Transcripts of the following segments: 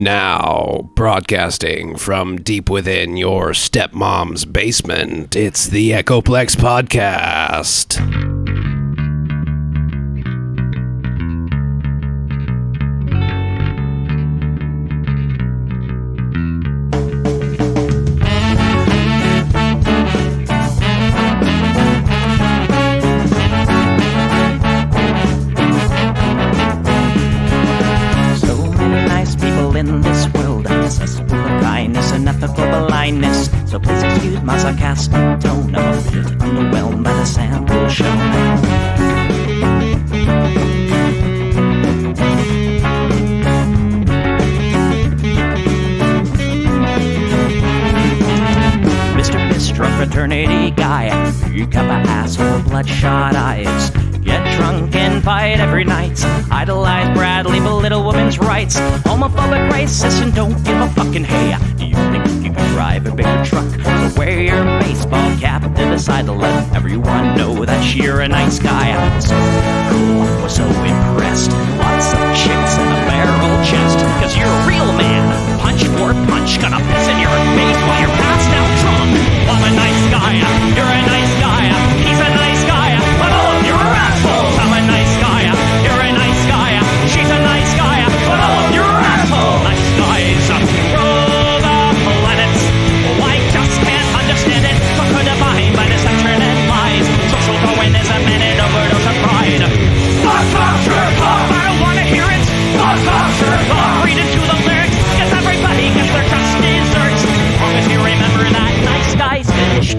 Now, broadcasting from deep within your stepmom's basement, it's the Plex podcast. So please excuse my sarcastic tone. I'm a bit underwhelmed by the sample shown. Mr. Bistro fraternity guy, you got my asshole bloodshot eyes. Get drunk and fight every night. Idolize Bradley, belittle women's rights. Homophobic, racist, and don't give a fucking hey. Do you think you can drive a bigger truck? So wear your baseball cap to decide to let everyone know that you're a nice guy. So cool, was so impressed. Lots of chicks in a barrel chest. Cause you're a real man. Punch for punch, gonna piss in your face while you're passed out drunk. I'm a nice guy, you're a nice guy. He's a nice guy, but all of you are assholes. I'm a nice guy, you're a nice guy. She's a nice guy, but all of you are assholes. Nice guys rule the planet. I just can't understand it. So defined by deception and lies. Social Darwinism and an overdose of pride. Fuck off, jerk off. I don't wanna hear it. Fuck off, jerk off. Read into the lyrics. Guess everybody gets their just desserts. As long as you remember that nice guys finish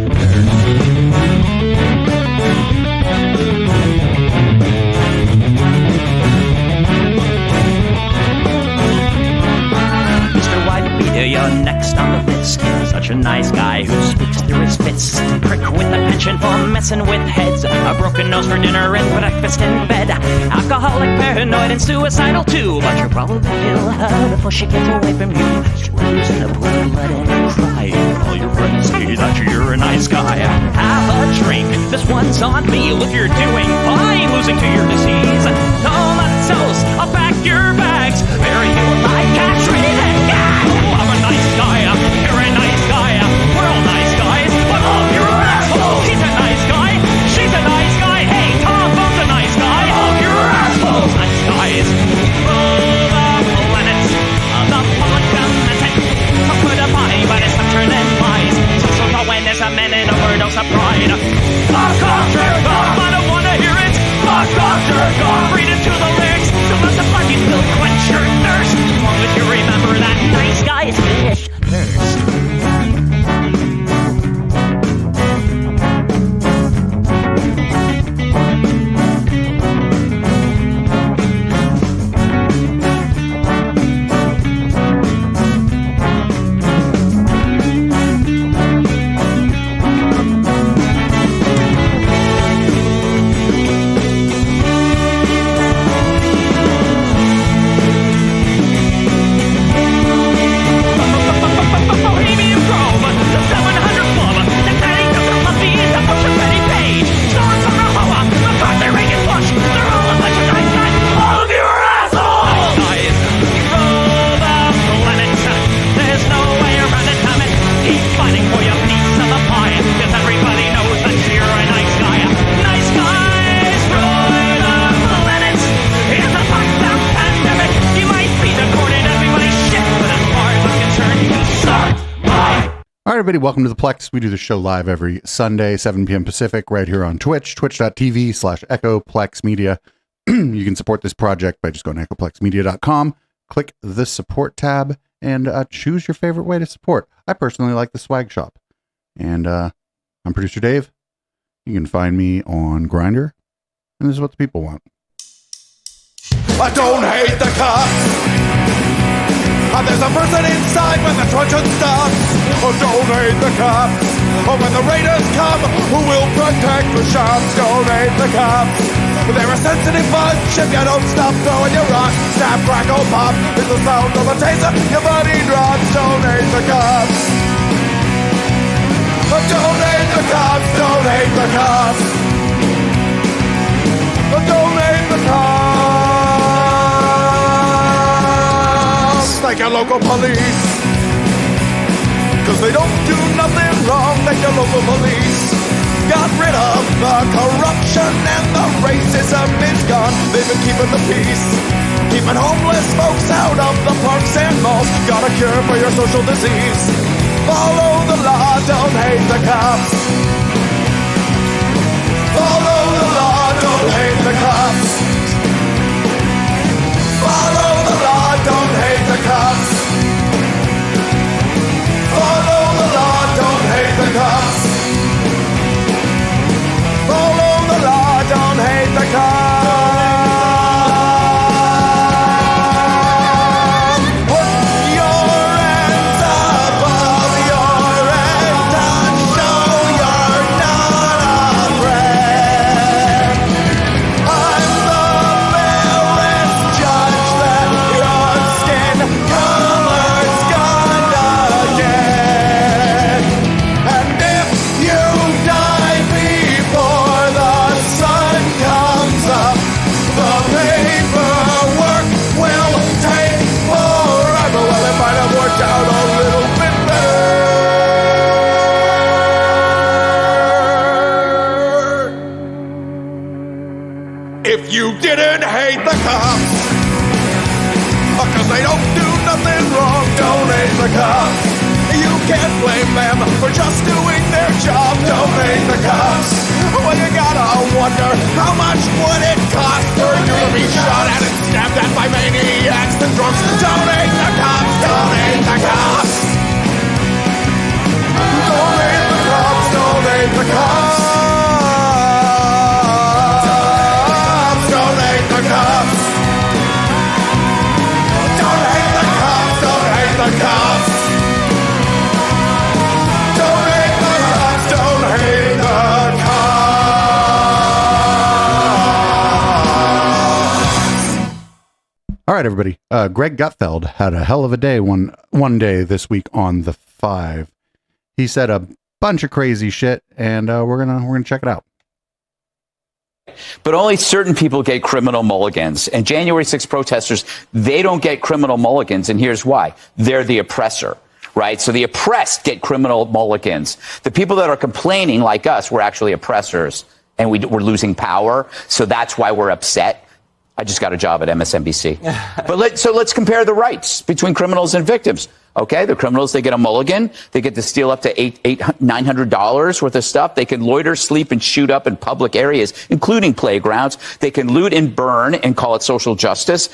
Mr. Whitebeard, you're next on the list. Such a nice guy who speaks through his fists. Prick with a penchant for messing with heads. A broken nose for dinner and breakfast in bed. Alcoholic, paranoid, and suicidal too. But you'll probably kill her before she gets away from you. She lives in a pool of blood and cry. All your friends say that you're a nice guy. Have a drink, this one's on me. Look, you're doing fine, losing to your disease. Tomatoes, I'll pack your bags. Bury you like cats, read and gag. I'm a nice guy, you're a nice guy. We're all nice guys, but all of you are assholes. He's a nice guy, she's a nice guy. Hey, Tom Bone's a nice guy. All of you are assholes. Nice guys rule the planet. The public dominant. Put a body by deception and lies. Social Darwinism and an overdose of pride. Fuck off, jerk off. I don't wanna hear it. Fuck off, jerk off. Read into the lyrics. Don't let the fucking pill quench your thirst. As long as you remember that nice guys finish first. Everybody, welcome to the Plex. We do the show live every Sunday, 7 p.m. Pacific, right here on Twitch, twitch.tv/EchoPlexMedia. You can support this project by just going to echoplexmedia.com, click the support tab, and choose your favorite way to support. I personally like the swag shop. And I'm producer Dave. You can find me on Grindr, and this is what the people want. I don't hate the cops. There's a person inside when the truncheon stops. Oh, don't hate the cops. Oh, when the raiders come, who will protect the shops? Don't hate the cops. They're a sensitive bunch. If you don't stop throwing your rock, snap, crackle, pop is the sound of a taser. Your body drops. Don't hate the cops. Oh, don't hate the cops. Don't hate the cops. Oh, don't hate the cops. thank your local police. Cause they don't do nothing wrong, thank your local police. Got rid of the corruption and the racism is gone. They've been keeping the peace, keeping homeless folks out of the parks and malls. Got a cure for your social disease. Follow the law, don't hate the cops. Follow the law, don't hate the cops. Follow the law, don't hate the cops. Follow the law, don't hate the cops. Follow the law, don't hate the cops. Put your hands above your head and show you're not afraid. I'm the fairest judge that your skin color's gonna get. And if you die before the sun comes up, the paperwork will take forever. Well, it might have worked out a little bit better if you didn't hate the cops. Cause they don't do nothing wrong, don't hate the cops. You can't blame them for just doing their job, don't hate the cops. Well, you gotta wonder, how much would it cost for you to be shot at and stabbed at by maniacs and drunks? Don't hate the cops, don't hate the cops. Don't hate the cops, don't hate the cops. Don't hate the cops. Don't hate the cops, don't hate the cops. Don't hate the cops, don't hate the cops. All right, everybody. Greg Gutfeld had a hell of a day one day this week on the 5. He said a bunch of crazy shit, and we're gonna check it out. But only certain people get criminal mulligans. And January 6 protesters, they don't get criminal mulligans. And here's why. They're the oppressor, right? So the oppressed get criminal mulligans. The people that are complaining, like us, we're actually oppressors. And we're losing power. So that's why we're upset. I just got a job at MSNBC. But let's compare the rights between criminals and victims. Okay, the criminals, they get a mulligan. They get to steal up to $900 worth of stuff. They can loiter, sleep, and shoot up in public areas, including playgrounds. They can loot and burn and call it social justice.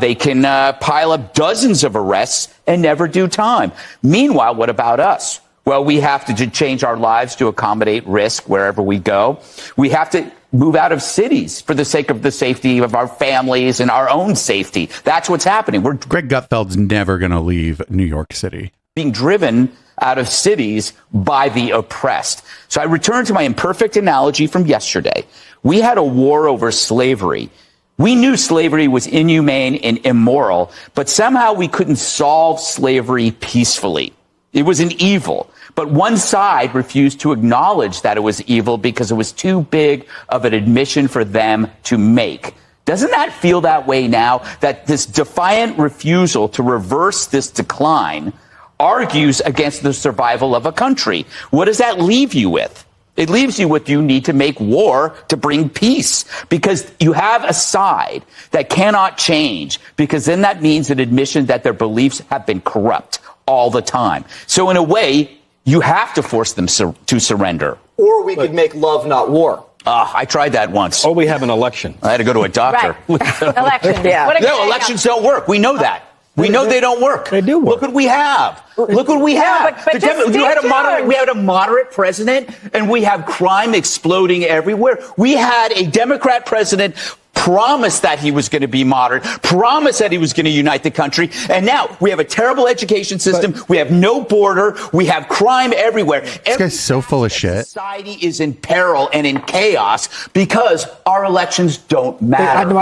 They can pile up dozens of arrests and never do time. Meanwhile, what about us? Well, we have to change our lives to accommodate risk wherever we go. We have to move out of cities for the sake of the safety of our families and our own safety. That's what's happening. We're Greg Gutfeld's never going to leave New York City. Being driven out of cities by the oppressed. So I return to my imperfect analogy from yesterday. We had a war over slavery. We knew slavery was inhumane and immoral, but somehow we couldn't solve slavery peacefully. It was an evil. But one side refused to acknowledge that it was evil because it was too big of an admission for them to make. Doesn't that feel that way now? That this defiant refusal to reverse this decline argues against the survival of a country. What does that leave you with? It leaves you with you need to make war to bring peace because you have a side that cannot change because then that means an admission that their beliefs have been corrupt all the time. So in a way, you have to force them to surrender. Or we could make love, not war. I tried that once. Or we have an election. I had to go to a doctor. Right. Elections. Yeah. No, elections don't work. We know that. We know they don't work. They do work. Look what we have. Look what we have. But we had a moderate president, and we have crime exploding everywhere. We had a Democrat president promised that he was going to be moderate, promised that he was going to unite the country, and now we have a terrible education system. We have no border. We have crime everywhere. This guy's so full of shit. Society is in peril and in chaos because our elections don't matter.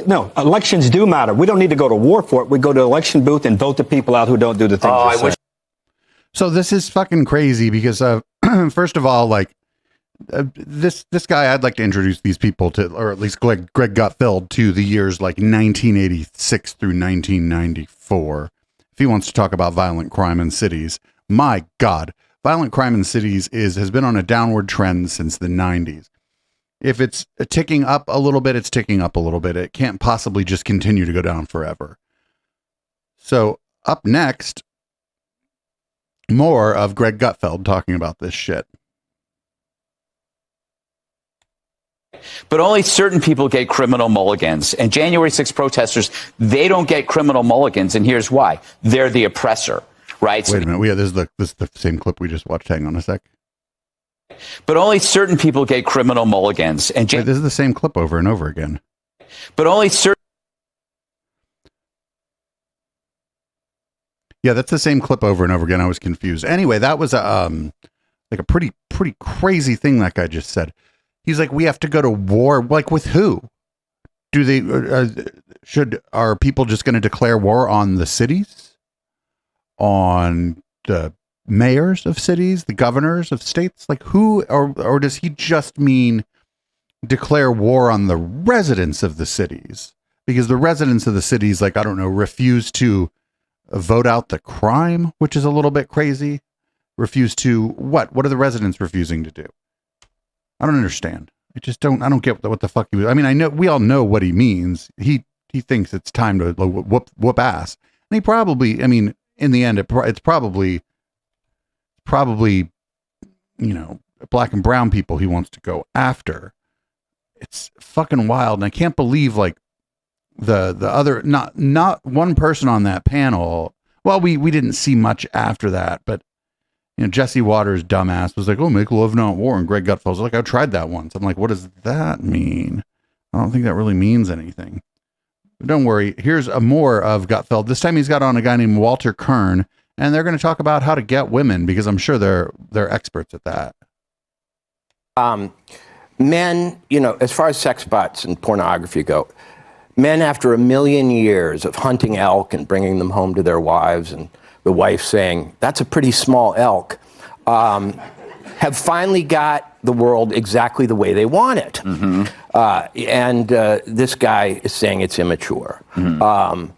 No, elections do matter. We don't need to go to war for it. We go to the election booth and vote the people out who don't do the things they say. So this is fucking crazy because, first of all, like, this guy, I'd like to introduce these people to, or at least Greg Gutfeld, to the years like 1986 through 1994. he wants to talk about violent crime in cities. My God, violent crime in cities has been on a downward trend since the 90s. If it's ticking up a little bit, it's ticking up a little bit. It can't possibly just continue to go down forever. So up next, more of Greg Gutfeld talking about this shit. But only certain people get criminal mulligans. And January 6 protesters, they don't get criminal mulligans. And here's why. They're the oppressor, right? Wait a minute. This is the same clip we just watched. Hang on a sec. But only certain people get criminal mulligans. And Wait, this is the same clip over and over again. But only certain... Yeah, that's the same clip over and over again. I was confused. Anyway, that was a pretty crazy thing that guy just said. He's like, we have to go to war. Like, with who? Do they are people just going to declare war on the cities, on the mayors of cities, the governors of states? Like, who, or does he just mean declare war on the residents of the cities? Because the residents of the cities, like, I don't know, refuse to vote out the crime, which is a little bit crazy. Refuse to what? What are the residents refusing to do? I don't understand. I don't get what the fuck he was. I mean, I know, we all know what he means. He thinks it's time to whoop ass. And he probably, I mean, in the end, it's probably, you know, black and brown people he wants to go after. It's fucking wild. And I can't believe, like, the other, not one person on that panel. Well, we didn't see much after that, but you know, Jesse Waters' dumbass was like, "Oh, make love, not war." And Greg Gutfeld was like, "I tried that once." I'm like, what does that mean? I don't think that really means anything. But don't worry. Here's more of Gutfeld. This time he's got on a guy named Walter Kern, and they're going to talk about how to get women, because I'm sure they're experts at that. Men, you know, as far as sex bots and pornography go, men, after 1 million years of hunting elk and bringing them home to their wives, and the wife saying, "That's a pretty small elk," have finally got the world exactly the way they want it. Mm-hmm. And this guy is saying it's immature. Mm-hmm.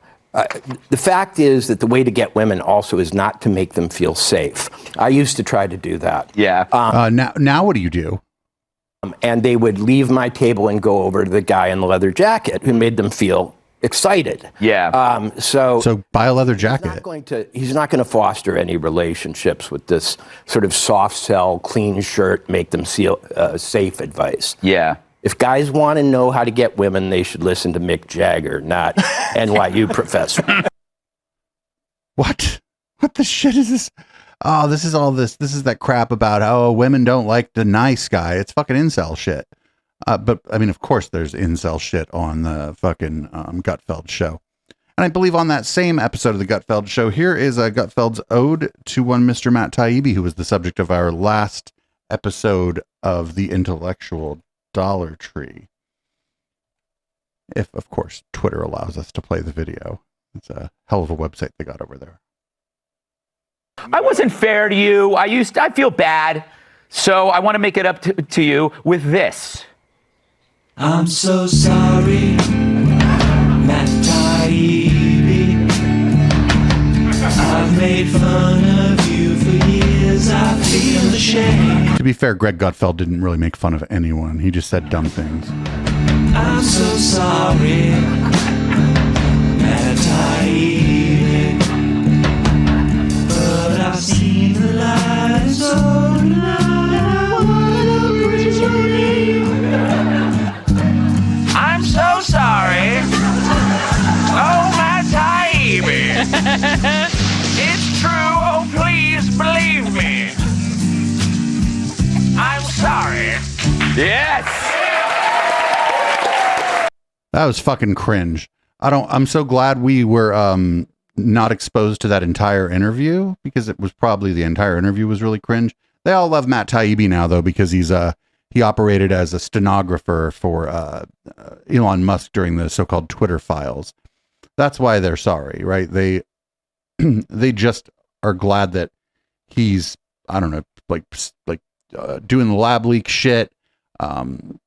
The fact is that the way to get women also is not to make them feel safe. I used to try to do that. Yeah. Now what do you do? And they would leave my table and go over to the guy in the leather jacket who made them feel excited. Yeah. So buy a leather jacket. He's not going to foster any relationships with this sort of soft sell, clean shirt, make them feel safe advice. Yeah. If guys want to know how to get women, they should listen to Mick Jagger, not NYU professor. What the shit is this? Oh, this is that crap about how women don't like the nice guy. It's fucking incel shit. But I mean, of course there's incel shit on the fucking Gutfeld show. And I believe on that same episode of the Gutfeld show, here is Gutfeld's ode to one Mr. Matt Taibbi, who was the subject of our last episode of the Intellectual Dollar Tree. If, of course, Twitter allows us to play the video. It's a hell of a website they got over there. I wasn't fair to you. I feel bad. So I want to make it up to you with this. I'm so sorry, Matt Taibbi. I've made fun of you for years. I feel ashamed. To be fair, Greg Gutfeld didn't really make fun of anyone. He just said dumb things. I'm so sorry, Matt Taibbi. But I've seen the light, so tonight I wanna praise your name. I'm so sorry. Oh, Matt Taibbi. It's true. Oh, please believe me. I'm sorry. Yes. That was fucking cringe. I'm so glad we were not exposed to that entire interview, because it was probably the entire interview was really cringe. They all love Matt Taibbi now though, because he operated as a stenographer for Elon Musk during the so-called Twitter files. That's why they're sorry, right? They just are glad that he's, I don't know, like doing the lab leak shit, and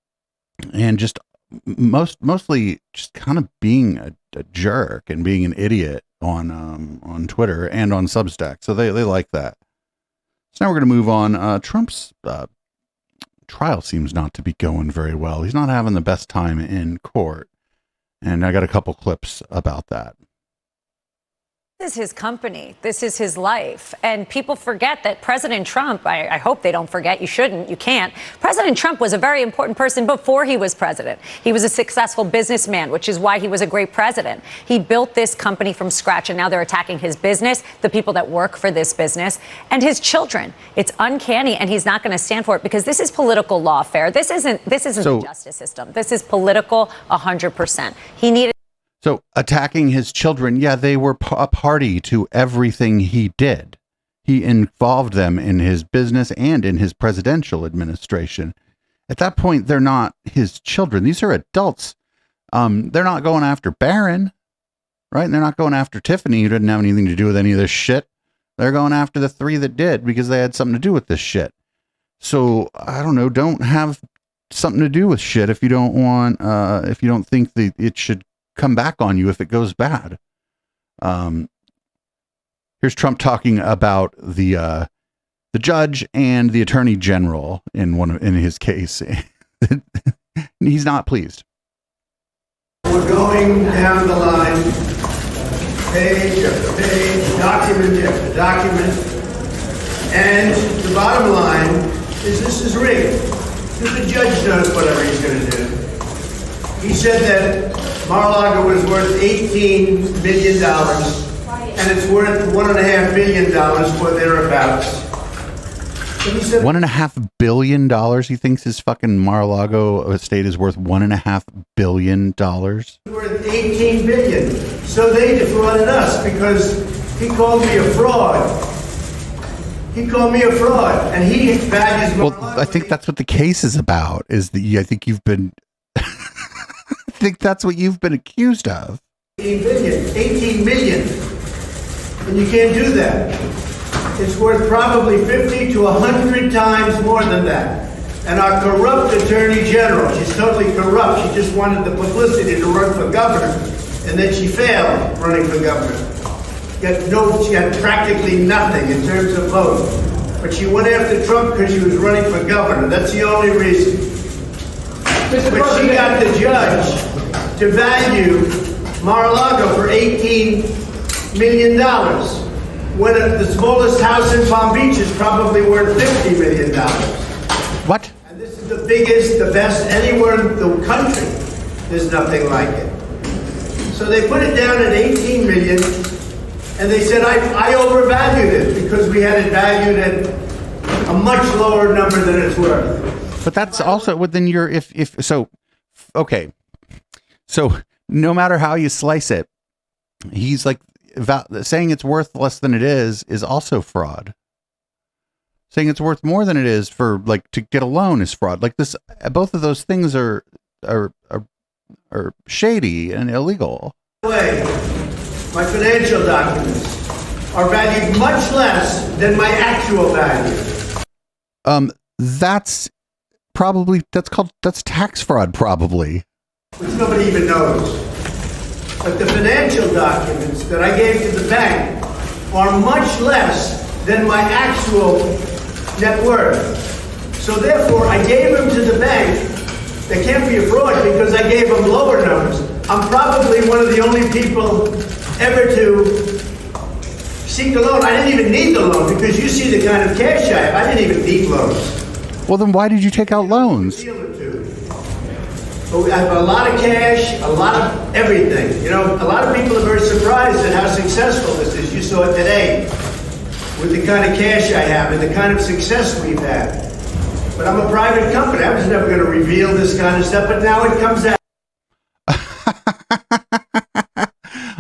just mostly just kind of being a jerk and being an idiot. on Twitter and on Substack. So they like that. So now we're going to move on. Trump's trial seems not to be going very well. He's not having the best time in court. And I got a couple clips about that. This is his company. This is his life. And people forget that President Trump, I hope they don't forget, you shouldn't, you can't. President Trump was a very important person before he was president. He was a successful businessman, which is why he was a great president. He built this company from scratch, and now they're attacking his business, the people that work for this business, and his children. It's uncanny, and he's not going to stand for it because this is political lawfare. This isn't the justice system. This is political 100%. He needed. So attacking his children, yeah, they were a party to everything he did. He involved them in his business and in his presidential administration. At that point, they're not his children. These are adults. They're not going after Barron, right? And they're not going after Tiffany, who didn't have anything to do with any of this shit. They're going after the three that did because they had something to do with this shit. So I don't know. Don't have something to do with shit if you don't want. If you don't think that it should come back on you if it goes bad. Here's Trump talking about the judge and the attorney general in his case. He's not pleased. We're going down the line, page after page, document after document, and the bottom line is this is rigged. The judge knows whatever he's going to do. He said that Mar-a-Lago was worth $18 million, and it's worth $1.5 billion for thereabouts. And he said $1.5 billion. He thinks his fucking Mar-a-Lago estate is worth $1.5 billion. Worth $18 billion. So they defrauded us because he called me a fraud. He called me a fraud, and he values Mar-a-Lago. Well, I think that's what the case is about. I think you've been. I think that's what you've been accused of. 18 million. And you can't do that. It's worth probably 50 to 100 times more than that. And our corrupt attorney general, she's totally corrupt. She just wanted the publicity to run for governor. And then she failed running for governor. She had practically nothing in terms of vote. But she went after Trump because she was running for governor. That's the only reason. But she got the judge to value Mar-a-Lago for $18 million, when the smallest house in Palm Beach is probably worth $50 million. What? And this is the biggest, the best anywhere in the country. There's nothing like it. So they put it down at $18 million, and they said, I overvalued it because we had it valued at a much lower number than it's worth. But that's also within your okay. So no matter how you slice it, he's like saying it's worth less than it is also fraud. Saying it's worth more than it is for to get a loan is fraud. Like this, both of those things are shady and illegal. Way, my financial documents are valued much less than my actual value. That's tax fraud, probably. Which nobody even knows. But the financial documents that I gave to the bank are much less than my actual net worth. So therefore, I gave them to the bank. They can't be a fraud because I gave them lower numbers. I'm probably one of the only people ever to seek a loan. I didn't even need the loan because you see the kind of cash I have. I didn't even need loans. Well, then why did you take out loans? But I have a lot of cash, a lot of everything. You know, a lot of people are very surprised at how successful this is. You saw it today with the kind of cash I have and the kind of success we've had. But I'm a private company. I was never going to reveal this kind of stuff, but now it comes out.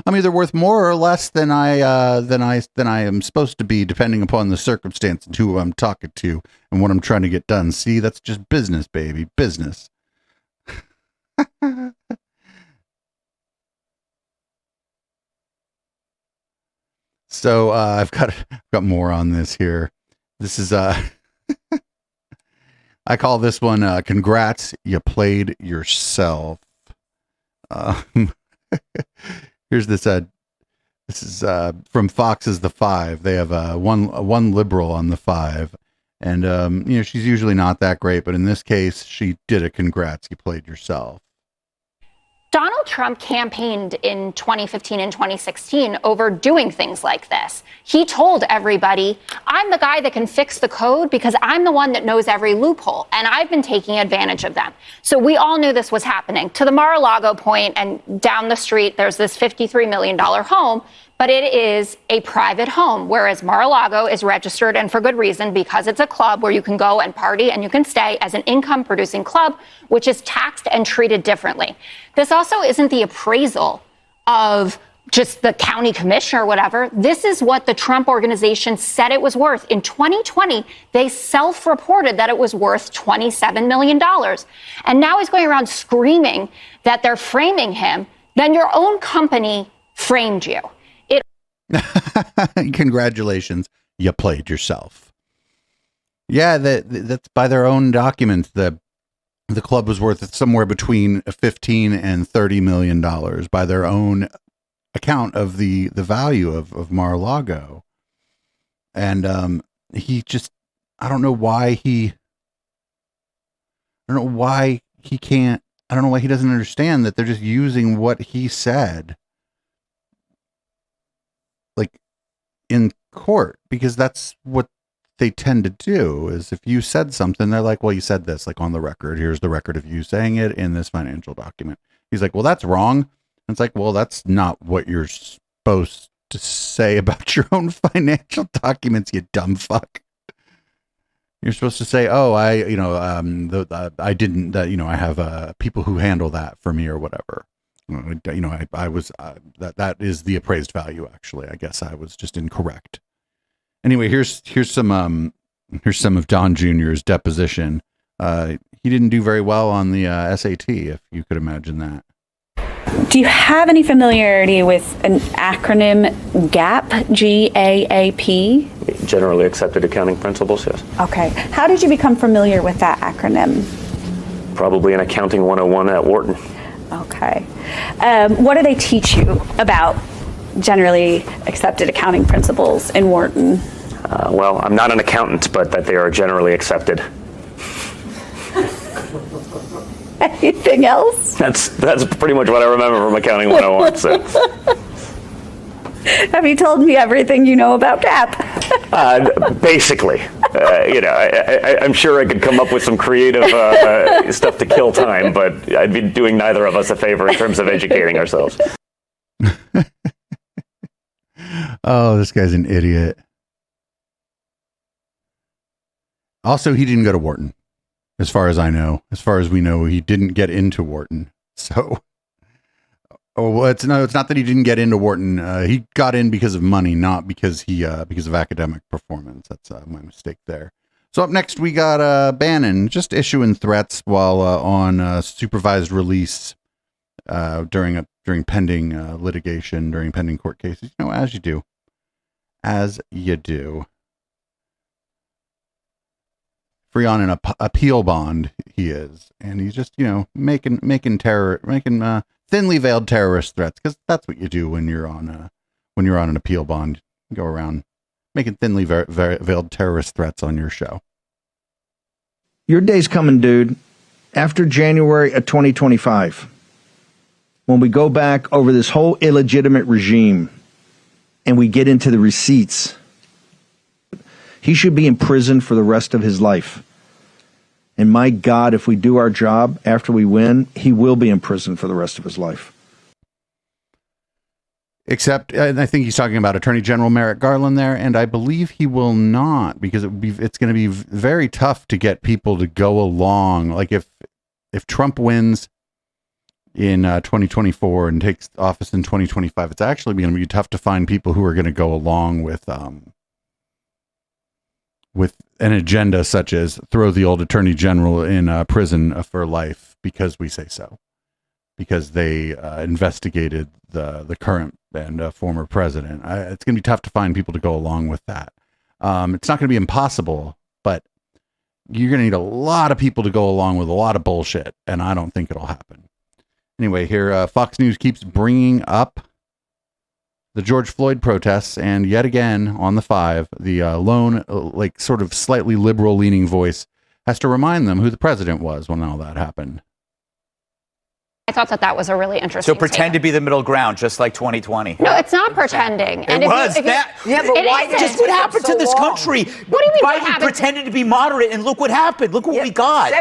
I'm either worth more or less than I am supposed to be, depending upon the circumstance and who I'm talking to and what I'm trying to get done. See, that's just business, baby, business. So I've got more on this here. This is I call this one "Congrats, you played yourself." Here's this This is from Fox's The Five. They have one liberal on The Five. And, she's usually not that great, but in this case, she did a congrats. You played yourself. Donald Trump campaigned in 2015 and 2016 over doing things like this. He told everybody, I'm the guy that can fix the code because I'm the one that knows every loophole, and I've been taking advantage of them. So we all knew this was happening. To the Mar-a-Lago point, and down the street, there's this $53 million home, but it is a private home, whereas Mar-a-Lago is registered, and for good reason, because it's a club where you can go and party and you can stay as an income-producing club, which is taxed and treated differently. This also isn't the appraisal of just the county commissioner or whatever. This is what the Trump organization said it was worth. In 2020, they self-reported that it was worth $27 million. And now he's going around screaming that they're framing him. Then your own company framed you. Congratulations, you played yourself. Yeah, that's by their own documents. The club was worth somewhere between $15 and $30 million by their own account of the value of Mar-a-Lago. And he just, I don't know why he can't, I don't know why he doesn't understand that they're just using what he said like in court, because that's what they tend to do. Is if you said something, they're like, well, you said this, like on the record, here's the record of you saying it in this financial document. He's like, well, that's wrong. And it's like, well, that's not what you're supposed to say about your own financial documents, you dumb fuck. You're supposed to say, oh, I have people who handle that for me or whatever. I was that is the appraised value. Actually, I guess I was just incorrect. Anyway, here's some of Don Jr.'s deposition. He didn't do very well on the SAT, if you could imagine that. Do you have any familiarity with an acronym GAP? G-A-A-P? Generally accepted accounting principles, yes. Okay. How did you become familiar with that acronym? Probably in Accounting 101 at Wharton. Okay. What do they teach you about generally accepted accounting principles in Wharton? Well, I'm not an accountant, but that they are generally accepted. Anything else? That's pretty much what I remember from Accounting 101. So. Have you told me everything you know about GAP? Basically. I'm sure I could come up with some creative stuff to kill time, but I'd be doing neither of us a favor in terms of educating ourselves. Oh, this guy's an idiot. Also, he didn't go to Wharton, as far as I know. As far as we know, he didn't get into Wharton. So, it's not that he didn't get into Wharton. He got in because of money, not because because of academic performance. That's my mistake there. So up next, we got Bannon just issuing threats while on supervised release during pending litigation, during pending court cases. As you do. As you do. Free on an appeal bond, he is, and he's just making thinly veiled terrorist threats, because that's what you do when you're on an appeal bond. You go around making thinly veiled terrorist threats on your show. Your day's coming, dude. After January of 2025, when we go back over this whole illegitimate regime and we get into the receipts, he should be in prison for the rest of his life. And my God, if we do our job after we win, he will be in prison for the rest of his life. Except, I think he's talking about Attorney General Merrick Garland there, and I believe he will not, because it's going to be very tough to get people to go along. Like if Trump wins in 2024 and takes office in 2025, it's actually going to be tough to find people who are going to go along with an agenda such as throw the old attorney general in prison for life because we say so, because they investigated the current and former president. It's going to be tough to find people to go along with that. It's not going to be impossible, but you're going to need a lot of people to go along with a lot of bullshit, and I don't think it'll happen. Anyway, here Fox News keeps bringing up the George Floyd protests, and yet again on the 5, the lone, like sort of slightly liberal leaning voice has to remind them who the president was when all that happened. I thought that was a really interesting. So pretend to be the middle ground, just like 2020. No, it's not pretending. It was that. Yeah, but why just what happened to this country? What do you mean? Biden pretended to be moderate, and look what happened. Look what we got.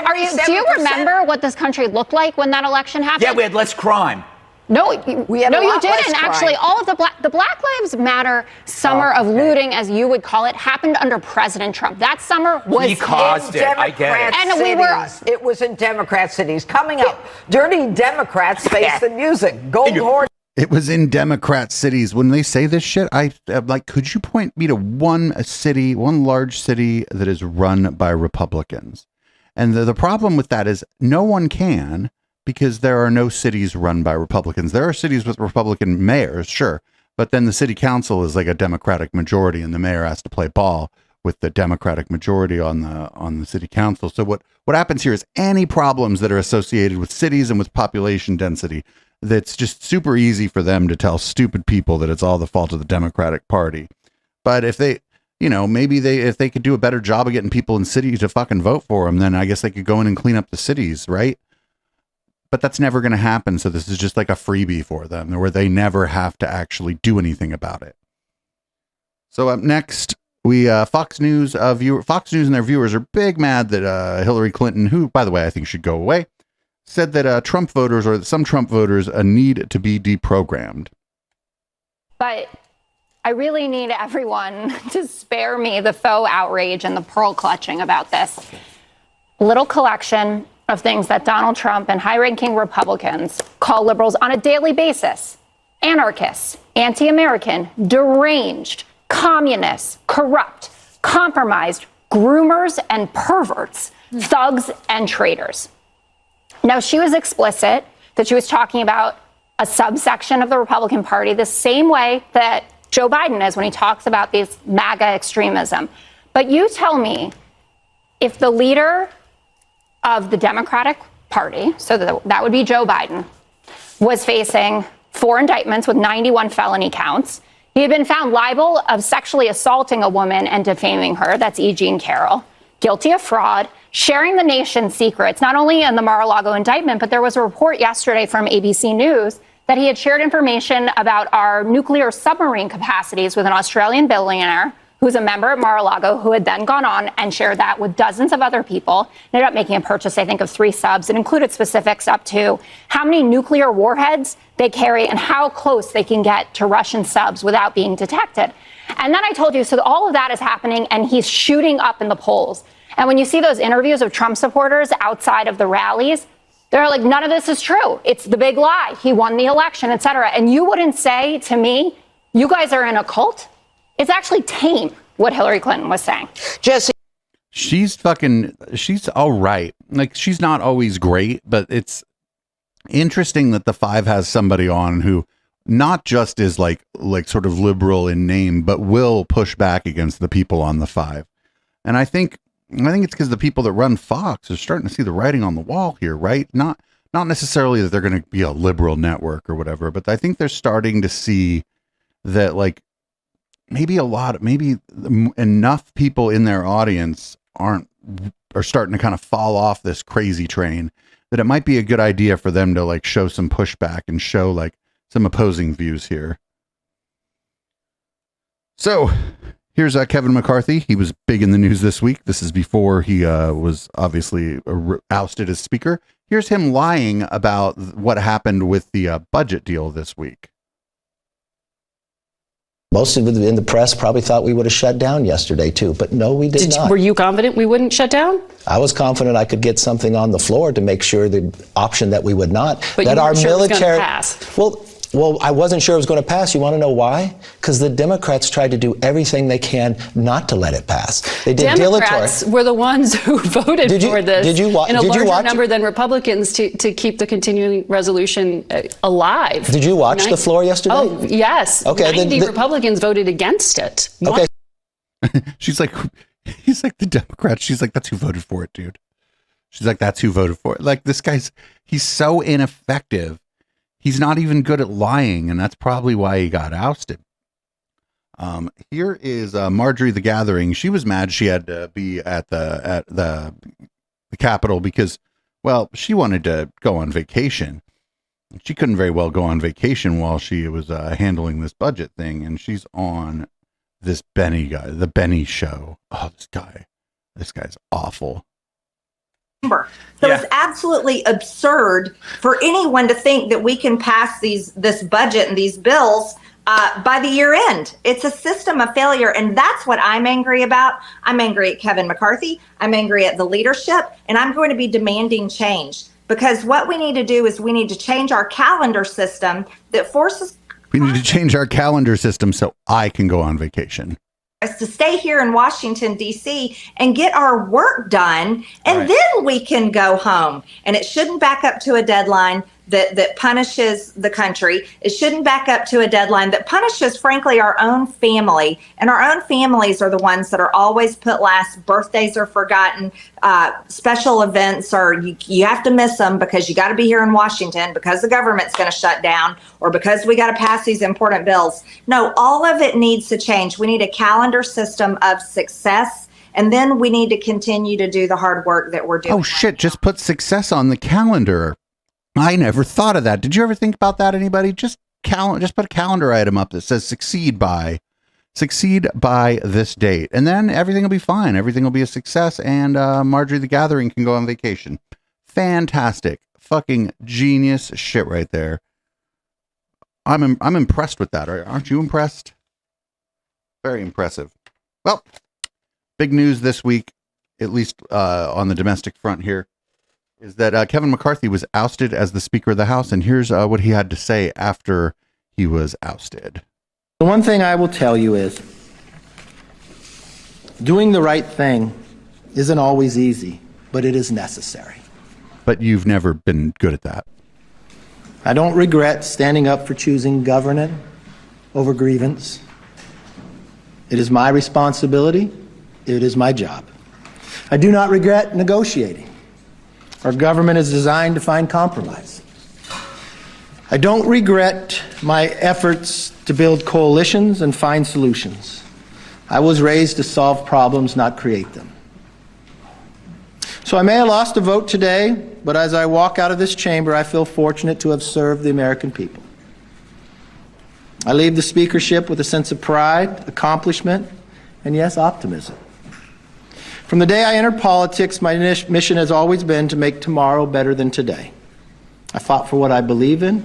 Do you remember what this country looked like when that election happened? Yeah, we had less crime. No, we had no, a you lot less didn't. crime. Actually, all of the Black Lives Matter summer of looting, as you would call it, happened under President Trump. That summer was He caused it. I get it. And we were. It was in Democrat cities. Coming up, dirty Democrats face the music. Gold horn. It was in Democrat cities. When they say this shit, I'm like, could you point me to one large city that is run by Republicans? And the problem with that is no one can, because there are no cities run by Republicans. There are cities with Republican mayors, sure, but then the city council is like a Democratic majority, and the mayor has to play ball with the Democratic majority on the city council. So what happens here is any problems that are associated with cities and with population density, that's just super easy for them to tell stupid people that it's all the fault of the Democratic Party. But if they, maybe if they could do a better job of getting people in cities to fucking vote for them, then I guess they could go in and clean up the cities, right? But that's never going to happen. So this is just like a freebie for them, where they never have to actually do anything about it. So up next, we Fox News and their viewers are big mad that Hillary Clinton, who, by the way, I think should go away, said that Trump voters, or some Trump voters, need to be deprogrammed. But I really need everyone to spare me the faux outrage and the pearl clutching about this little collection of things that Donald Trump and high-ranking Republicans call liberals on a daily basis: anarchists, anti-American, deranged, communists, corrupt, compromised, groomers and perverts, thugs and traitors. Now, she was explicit that she was talking about a subsection of the Republican Party the same way that Joe Biden is when he talks about this MAGA extremism. But you tell me, if the leader of the Democratic Party, so that would be Joe Biden, was facing 4 indictments with 91 felony counts, he had been found liable of sexually assaulting a woman and defaming her, that's E. Jean Carroll, guilty of fraud, sharing the nation's secrets, not only in the Mar-a-Lago indictment, but there was a report yesterday from ABC News that he had shared information about our nuclear submarine capacities with an Australian billionaire who's a member at Mar-a-Lago, who had then gone on and shared that with dozens of other people, ended up making a purchase, I think, of 3 subs. It included specifics up to how many nuclear warheads they carry and how close they can get to Russian subs without being detected. And then I told you, so all of that is happening, and he's shooting up in the polls. And when you see those interviews of Trump supporters outside of the rallies, they're like, none of this is true. It's the big lie. He won the election, et cetera. And you wouldn't say to me, you guys are in a cult? It's actually tame what Hillary Clinton was saying. Jesse. She's all right. Like, she's not always great, but it's interesting that the 5 has somebody on who not just is like sort of liberal in name, but will push back against the people on the 5. And I think it's because the people that run Fox are starting to see the writing on the wall here, right? Not necessarily that they're going to be a liberal network or whatever, but I think they're starting to see that, like, maybe enough people in their audience are starting to kind of fall off this crazy train, that it might be a good idea for them to like show some pushback and show like some opposing views here. So here's Kevin McCarthy. He was big in the news this week. This is before he was obviously ousted as speaker. Here's him lying about what happened with the budget deal this week. Most of in the press probably thought we would have shut down yesterday, too. But no, we did not. Were you confident we wouldn't shut down? I was confident I could get something on the floor to make sure the option that we would not. But that you our weren't sure military, it was going to pass. Well, I wasn't sure it was going to pass. You want to know why? Because the Democrats tried to do everything they can not to let it pass. They did Democrats were the ones who voted for this in a larger number than Republicans to keep the continuing resolution alive. Did you watch the floor yesterday? Oh, yes. Okay, 90 Republicans voted against it. Okay. He's like, the Democrats. She's like, that's who voted for it, dude. She's like, that's who voted for it. Like, this guy's, he's so ineffective. He's not even good at lying, and that's probably why he got ousted. Here is Marjorie the Gathering. She was mad she had to be at the Capitol because, well, she wanted to go on vacation. She couldn't very well go on vacation while she was handling this budget thing, and she's on this Benny guy, the Benny show. Oh, this guy's awful. So it's absolutely absurd for anyone to think that we can pass this budget and these bills by the year end. It's a system of failure, and that's what I'm angry about. I'm angry at Kevin McCarthy. I'm angry at the leadership, and I'm going to be demanding change, because what we need to do is we need to change our calendar system that forces. We need to change our calendar system so I can go on vacation. To stay here in Washington, D.C. and get our work done, and then we can go home. And it shouldn't back up to a deadline that punishes the country. It shouldn't back up to a deadline that punishes, frankly, our own family. And our own families are the ones that are always put last. Birthdays are forgotten. Special events are, you have to miss them because you got to be here in Washington because the government's going to shut down or because we got to pass these important bills. No, all of it needs to change. We need a calendar system of success. And then we need to continue to do the hard work that we're doing. Oh, shit. Just put success on the calendar. I never thought of that. Did you ever think about that, anybody? Just put a calendar item up that says succeed by this date. And then everything will be fine. Everything will be a success. And Marjorie the Gathering can go on vacation. Fantastic. Fucking genius shit right there. I'm impressed with that. Aren't you impressed? Very impressive. Well, big news this week, at least on the domestic front here, is that Kevin McCarthy was ousted as the Speaker of the House, and here's what he had to say after he was ousted. The one thing I will tell you is doing the right thing isn't always easy, but it is necessary. But you've never been good at that. I don't regret standing up for choosing governance over grievance. It is my responsibility. It is my job. I do not regret negotiating. Our government is designed to find compromise. I don't regret my efforts to build coalitions and find solutions. I was raised to solve problems, not create them. So I may have lost a vote today, but as I walk out of this chamber, I feel fortunate to have served the American people. I leave the speakership with a sense of pride, accomplishment, and yes, optimism. From the day I entered politics, my mission has always been to make tomorrow better than today. I fought for what I believe in,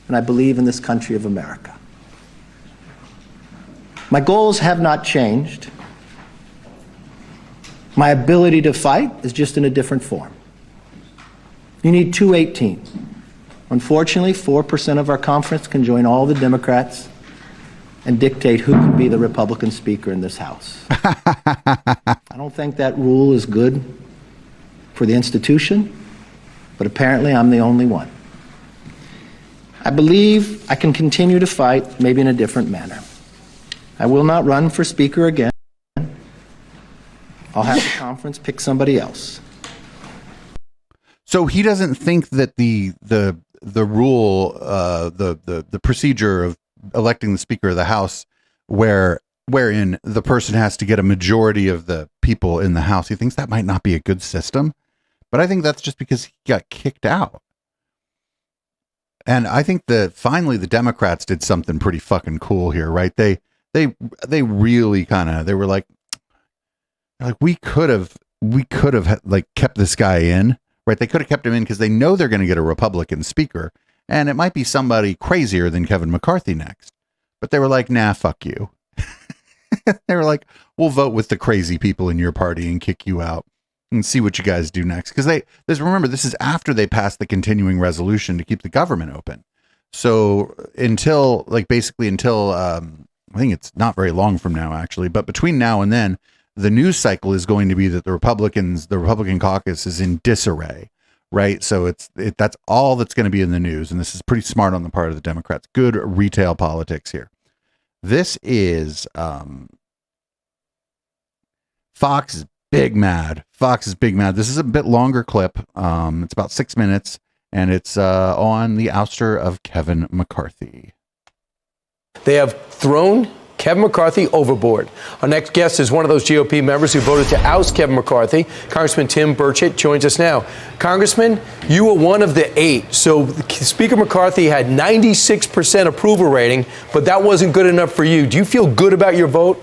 and I believe in this country of America. My goals have not changed. My ability to fight is just in a different form. You need 218. Unfortunately, 4% of our conference can join all the Democrats and dictate who can be the Republican Speaker in this House. I don't think that rule is good for the institution, but apparently I'm the only one. I believe I can continue to fight, maybe in a different manner. I will not run for Speaker again. I'll have the conference pick somebody else. So he doesn't think that the rule, the procedure of electing the Speaker of the House, wherein the person has to get a majority of the people in the House, he thinks that might not be a good system. But I think that's just because he got kicked out. And I think that finally the Democrats did something pretty fucking cool here, right? They really they were like we could have like kept this guy in, right? They could have kept him in because they know they're going to get a Republican speaker, and it might be somebody crazier than Kevin McCarthy next. But they were like, nah, fuck you. They were like, we'll vote with the crazy people in your party and kick you out and see what you guys do next. Because remember, this is after they passed the continuing resolution to keep the government open. So until I think it's not very long from now, actually, but between now and then, the news cycle is going to be that the Republican caucus is in disarray, right? So that's all that's going to be in the news. And this is pretty smart on the part of the Democrats. Good retail politics here. This is Fox is big mad. Fox is big mad. This is a bit longer clip. It's about 6 minutes, and it's on the ouster of Kevin McCarthy. They have thrown Kevin McCarthy overboard. Our next guest is one of those GOP members who voted to oust Kevin McCarthy. Congressman Tim Burchett joins us now. Congressman, you were one of the 8. So Speaker McCarthy had 96% approval rating, but that wasn't good enough for you. Do you feel good about your vote?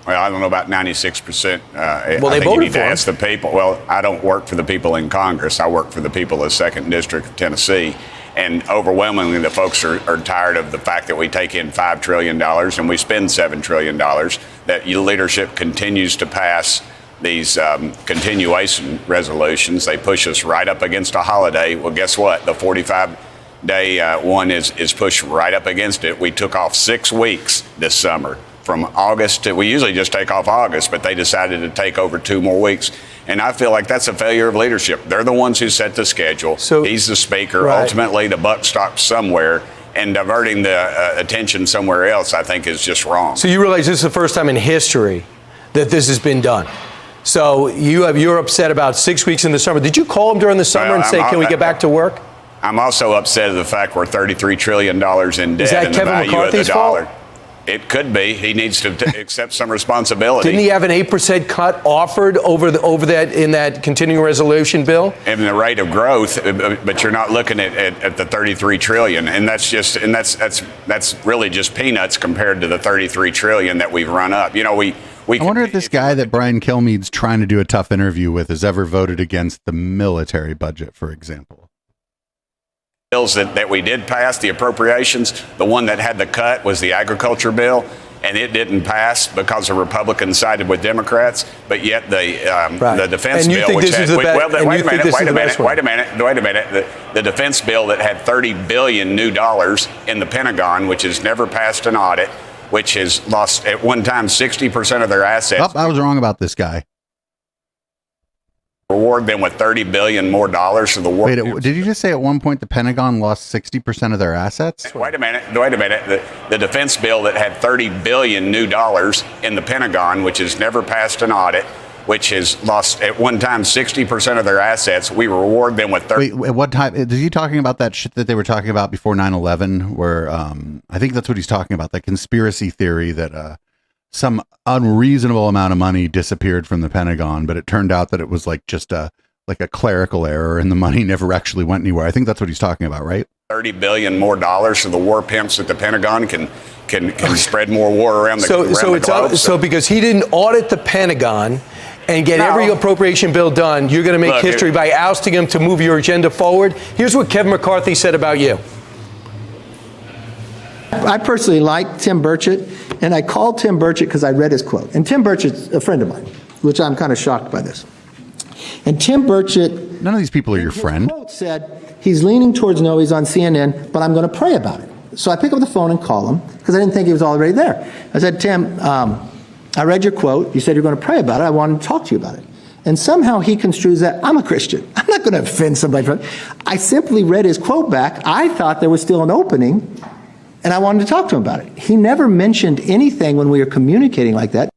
Well, I don't know about 96%. Well, they I think you voted need for to him. ask the people. Well, I don't work for the people in Congress. I work for the people of the 2nd District of Tennessee. And overwhelmingly, the folks are tired of the fact that we take in $5 trillion and we spend $7 trillion, that your leadership continues to pass these continuation resolutions. They push us right up against a holiday. Well, guess what? The 45-day one is pushed right up against it. We took off 6 weeks this summer. From August to, we usually just take off August, but they decided to take over 2 more weeks. And I feel like that's a failure of leadership. They're the ones who set the schedule. So, he's the speaker. Right. Ultimately, the buck stops somewhere, and diverting the attention somewhere else, I think, is just wrong. So you realize this is the first time in history that this has been done. So you're upset about 6 weeks in the summer. Did you call him during the summer and say, can we get back to work? I'm also upset at the fact we're $33 trillion in debt. Is that and Kevin the value McCarthy's of the dollar. fault? It could be. He needs to accept some responsibility. Didn't he have an 8% cut offered over that in that continuing resolution bill? And the rate of growth, but you're not looking at the 33 trillion, and that's really just peanuts compared to the 33 trillion that we've run up. You know, I wonder if this guy that Brian Kilmeade's trying to do a tough interview with has ever voted against the military budget, for example. Bills that we did pass, the appropriations, the one that had the cut was the agriculture bill, and it didn't pass because the Republicans sided with Democrats. But yet the defense bill, which had wait a minute, the defense bill that had $30 billion new dollars in the Pentagon, which has never passed an audit, which has lost at one time 60% of their assets. Oh, I was wrong about this guy. Reward them with $30 billion more dollars for the war. Wait, did you just say at one point the Pentagon lost 60% of their assets? Wait a minute. The defense bill that had $30 billion new dollars in the Pentagon, which has never passed an audit, which has lost at one time 60% of their assets, we reward them with Wait, at what time? Is he talking about that shit that they were talking about before 9/11, where I think that's what he's talking about, that conspiracy theory that some unreasonable amount of money disappeared from the Pentagon, but it turned out that it was like just a clerical error and the money never actually went anywhere. I think that's what he's talking about, right? $30 billion more dollars so the war pimps at the Pentagon can spread more war around the globe. So because he didn't audit the Pentagon and get every appropriation bill done, you're going to make history by ousting him to move your agenda forward. Here's what Kevin McCarthy said about you. I personally like Tim Burchett, and I called Tim Burchett because I read his quote. And Tim Burchett's a friend of mine, which I'm kind of shocked by this. And Tim Burchett... None of these people are your friend. Quote said, he's leaning towards no, he's on CNN, but I'm going to pray about it. So I pick up the phone and call him, because I didn't think he was already there. I said, Tim, I read your quote. You said you're going to pray about it. I wanted to talk to you about it. And somehow he construes that, I'm a Christian. I'm not going to offend somebody. I simply read his quote back. I thought there was still an opening, and I wanted to talk to him about it. He never mentioned anything when we were communicating like that.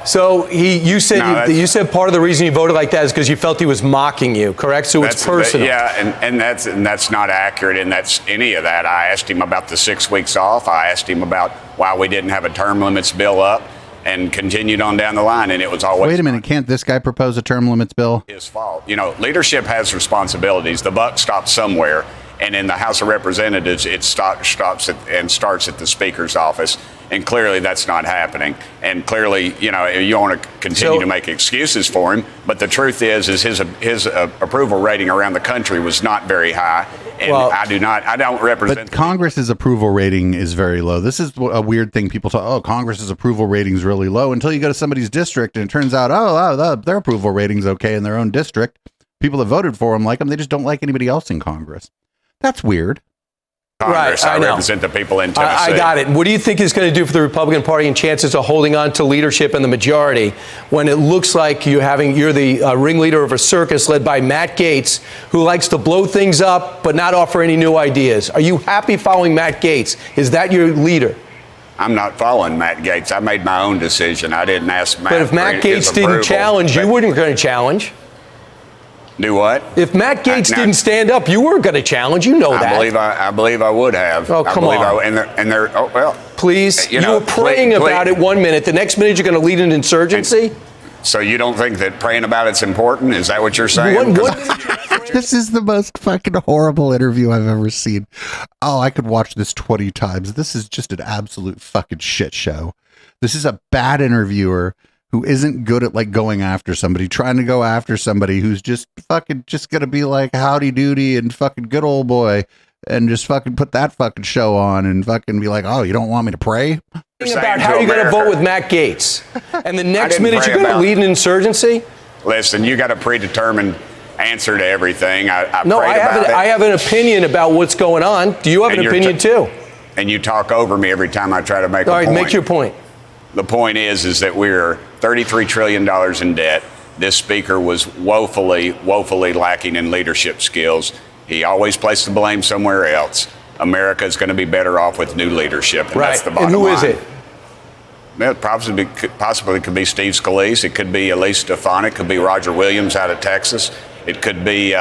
So you said part of the reason you voted like that is because you felt he was mocking you, correct? So it's personal. And that's not accurate, and that's any of that. I asked him about the 6 weeks off. I asked him about why we didn't have a term limits bill up, and continued on down the line, and it was always... Wait a minute, can't this guy propose a term limits bill? His fault. You know, leadership has responsibilities. The buck stops somewhere, and in the House of Representatives, it starts at the Speaker's office, and clearly that's not happening. And clearly, you know, you want to continue to make excuses for him, but the truth is his approval rating around the country was not very high, and I don't represent... But Congress's approval rating is very low. This is a weird thing. People talk, Congress's approval rating is really low, until you go to somebody's district, and it turns out, their approval rating's okay in their own district. People that voted for them like them, they just don't like anybody else in Congress. That's weird. Congress, I represent the people in Tennessee. I got it. What do you think is going to do for the Republican Party and chances of holding on to leadership in the majority when it looks like you're the ringleader of a circus led by Matt Gaetz, who likes to blow things up but not offer any new ideas? Are you happy following Matt Gaetz? Is that your leader? I'm not following Matt Gaetz. I made my own decision. I didn't ask Matt. But if Matt Gaetz didn't challenge, you weren't going to challenge. Do what? If Matt Gaetz didn't stand up, you weren't going to challenge. You know that. I believe I would have. Oh, come on. please. You were praying about it 1 minute. The next minute, you're going to lead an insurgency? So you don't think that praying about it's important? Is that what you're saying? This is the most fucking horrible interview I've ever seen. Oh, I could watch this 20 times. This is just an absolute fucking shit show. This is a bad interviewer who isn't good at like going after somebody, trying to go after somebody who's just fucking just gonna be like howdy doody and fucking good old boy and just fucking put that fucking show on and fucking be like, oh, you don't want me to pray? About how you're going to vote with Matt Gaetz. And the next minute you're going to lead an insurgency? Listen, you got a predetermined answer to everything. I have an opinion about what's going on. Do you have an opinion too? And you talk over me every time I try to make a point. All right, make your point. The point is that we're $33 trillion in debt. This speaker was woefully lacking in leadership skills. He always placed the blame somewhere else. America is going to be better off with new leadership, and that's the bottom line. And who is it? Well, it possibly could be Steve Scalise. It could be Elise Stefanik. It could be Roger Williams out of Texas. It could be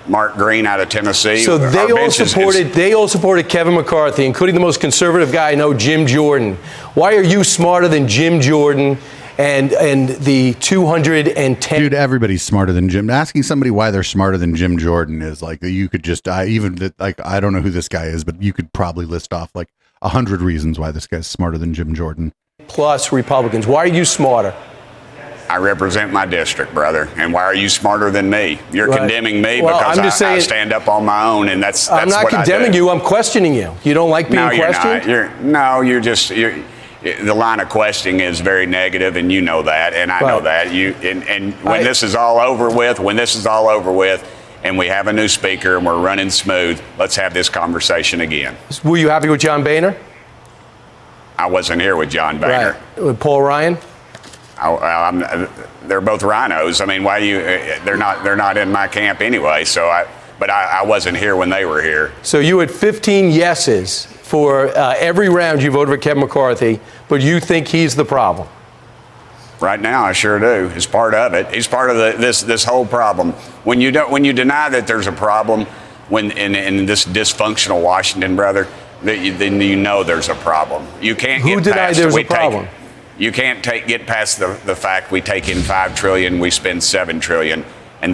Mark Green out of Tennessee. So they all supported Kevin McCarthy, including the most conservative guy I know, Jim Jordan. Why are you smarter than Jim Jordan and the 210? Dude, everybody's smarter than Jim. Asking somebody why they're smarter than Jim Jordan is like, you could just, I don't know who this guy is, but you could probably list off like 100 reasons why this guy's smarter than Jim Jordan. Plus Republicans. Why are you smarter? I represent my district, brother. And why are you smarter than me? You're condemning me because I stand up on my own, and that's I'm not condemning you. I'm questioning you. You don't like being questioned? The line of questioning is very negative, and you know that, and I know that. When this is all over with, and we have a new speaker and we're running smooth, let's have this conversation again. Were you happy with John Boehner? I wasn't here with John Boehner. Right. With Paul Ryan? They're both rhinos. I mean, why you? They're not in my camp anyway. But I wasn't here when they were here. So you had 15 yeses for every round you voted for Kevin McCarthy, but you think he's the problem? Right now, I sure do. He's part of it. He's part of this whole problem. When you deny that there's a problem, in this dysfunctional Washington, brother, then you know there's a problem. You can't. Who denied there's a problem? You can't get past the fact we take in $5 trillion, we spend $7 trillion, and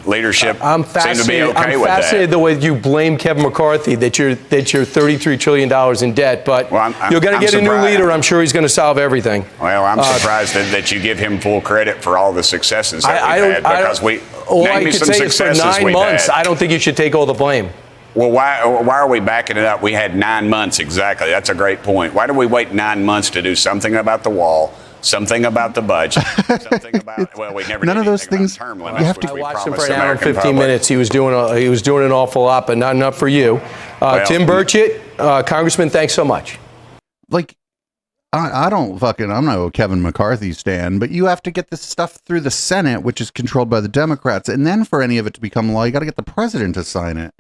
leadership seem to be okay with that. I'm fascinated the way you blame Kevin McCarthy that you're $33 trillion in debt, but you're going to get a new leader. I'm sure he's going to solve everything. Well, I'm surprised that you give him full credit for all the successes that we've had, because all I could say is for 9 months, I don't think you should take all the blame. Well, why are we backing it up? We had 9 months, exactly. That's a great point. Why did we wait 9 months to do something about the wall, something about the budget, something about, well, we never none did of those things. Term limits, have to I watched him for an hour and 15 minutes. He was doing an awful lot, but not enough for you. Tim Burchett, Congressman, thanks so much. Like, I'm not a Kevin McCarthy stan, but you have to get this stuff through the Senate, which is controlled by the Democrats, and then for any of it to become law, you got to get the president to sign it.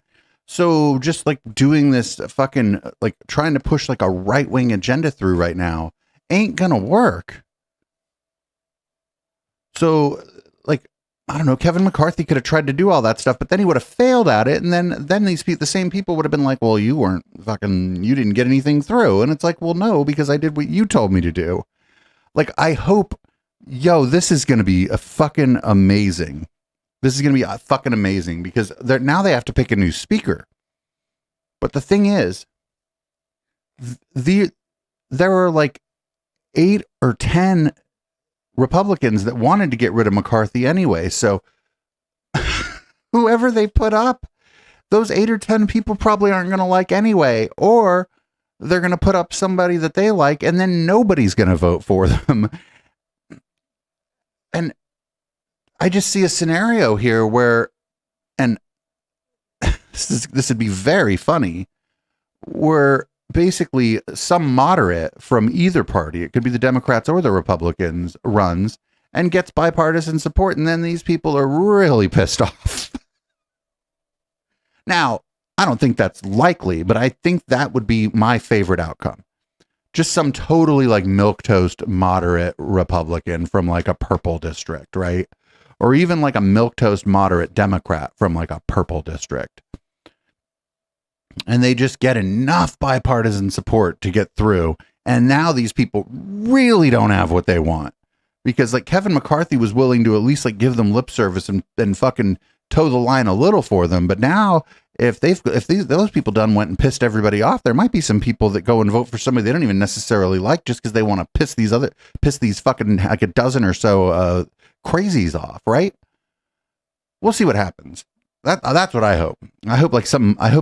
So just like doing this fucking, like trying to push like a right-wing agenda through right now ain't gonna work. So like, I don't know, Kevin McCarthy could have tried to do all that stuff, but then he would have failed at it. And then the same people would have been like, well, you didn't get anything through. And it's like, well, no, because I did what you told me to do. Like, I hope, this is going to be a fucking amazing. This is going to be fucking amazing because now they have to pick a new speaker. But the thing is, there are like 8 or 10 Republicans that wanted to get rid of McCarthy anyway. So whoever they put up, those 8 or 10 people probably aren't going to like anyway, or they're going to put up somebody that they like and then nobody's going to vote for them. And I just see a scenario here where, and this would be very funny, where basically some moderate from either party, it could be the Democrats or the Republicans, runs and gets bipartisan support, and then these people are really pissed off. Now, I don't think that's likely, but I think that would be my favorite outcome. Just some totally like milquetoast moderate Republican from like a purple district, right? Or even like a milquetoast moderate Democrat from like a purple district. and they just get enough bipartisan support to get through. And now these people really don't have what they want, because like Kevin McCarthy was willing to at least like give them lip service and fucking toe the line a little for them. But now if those people done went and pissed everybody off, there might be some people that go and vote for somebody they don't even necessarily like just because they want to piss these fucking like a dozen or so crazies off, right? We'll see what happens. That's what I hope. I hope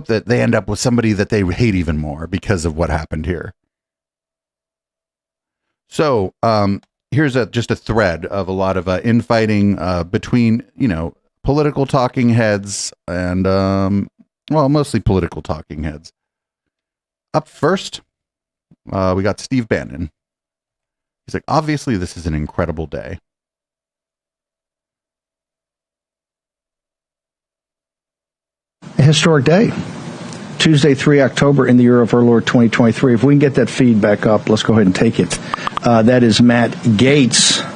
that they end up with somebody that they hate even more because of what happened here. So here's just a thread of a lot of infighting between, political talking heads and, mostly political talking heads. Up first, we got Steve Bannon. He's like, obviously, this is an incredible day. A historic day. Tuesday, 3 October in the year of our Lord 2023. If we can get that feedback up, let's go ahead and take it. That is Matt Gaetz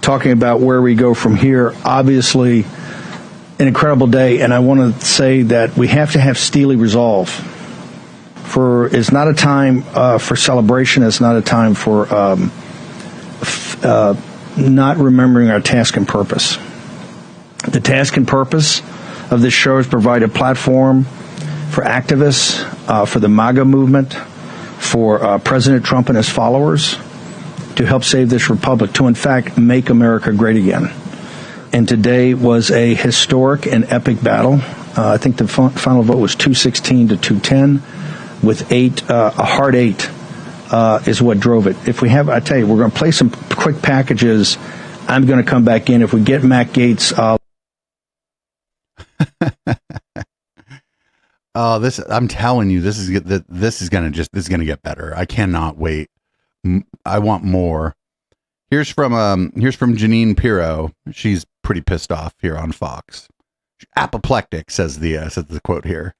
talking about where we go from here. Obviously, an incredible day, and I want to say that we have to have steely resolve. It's not a time for celebration. It's not a time for not remembering our task and purpose. The task and purpose of this show is provide a platform for activists, for the MAGA movement, for President Trump and his followers to help save this republic, to in fact make America great again. And today was a historic and epic battle. I think the final vote was 216 to 210, with a hard 8 is what drove it. If we have, I tell you, we're going to play some quick packages. I'm going to come back in. If we get Matt Gaetz, oh, I'm telling you, this is going to get better. I cannot wait. I want more. Here's from Janine Pirro. She's pretty pissed off here on Fox. Apoplectic says the quote here.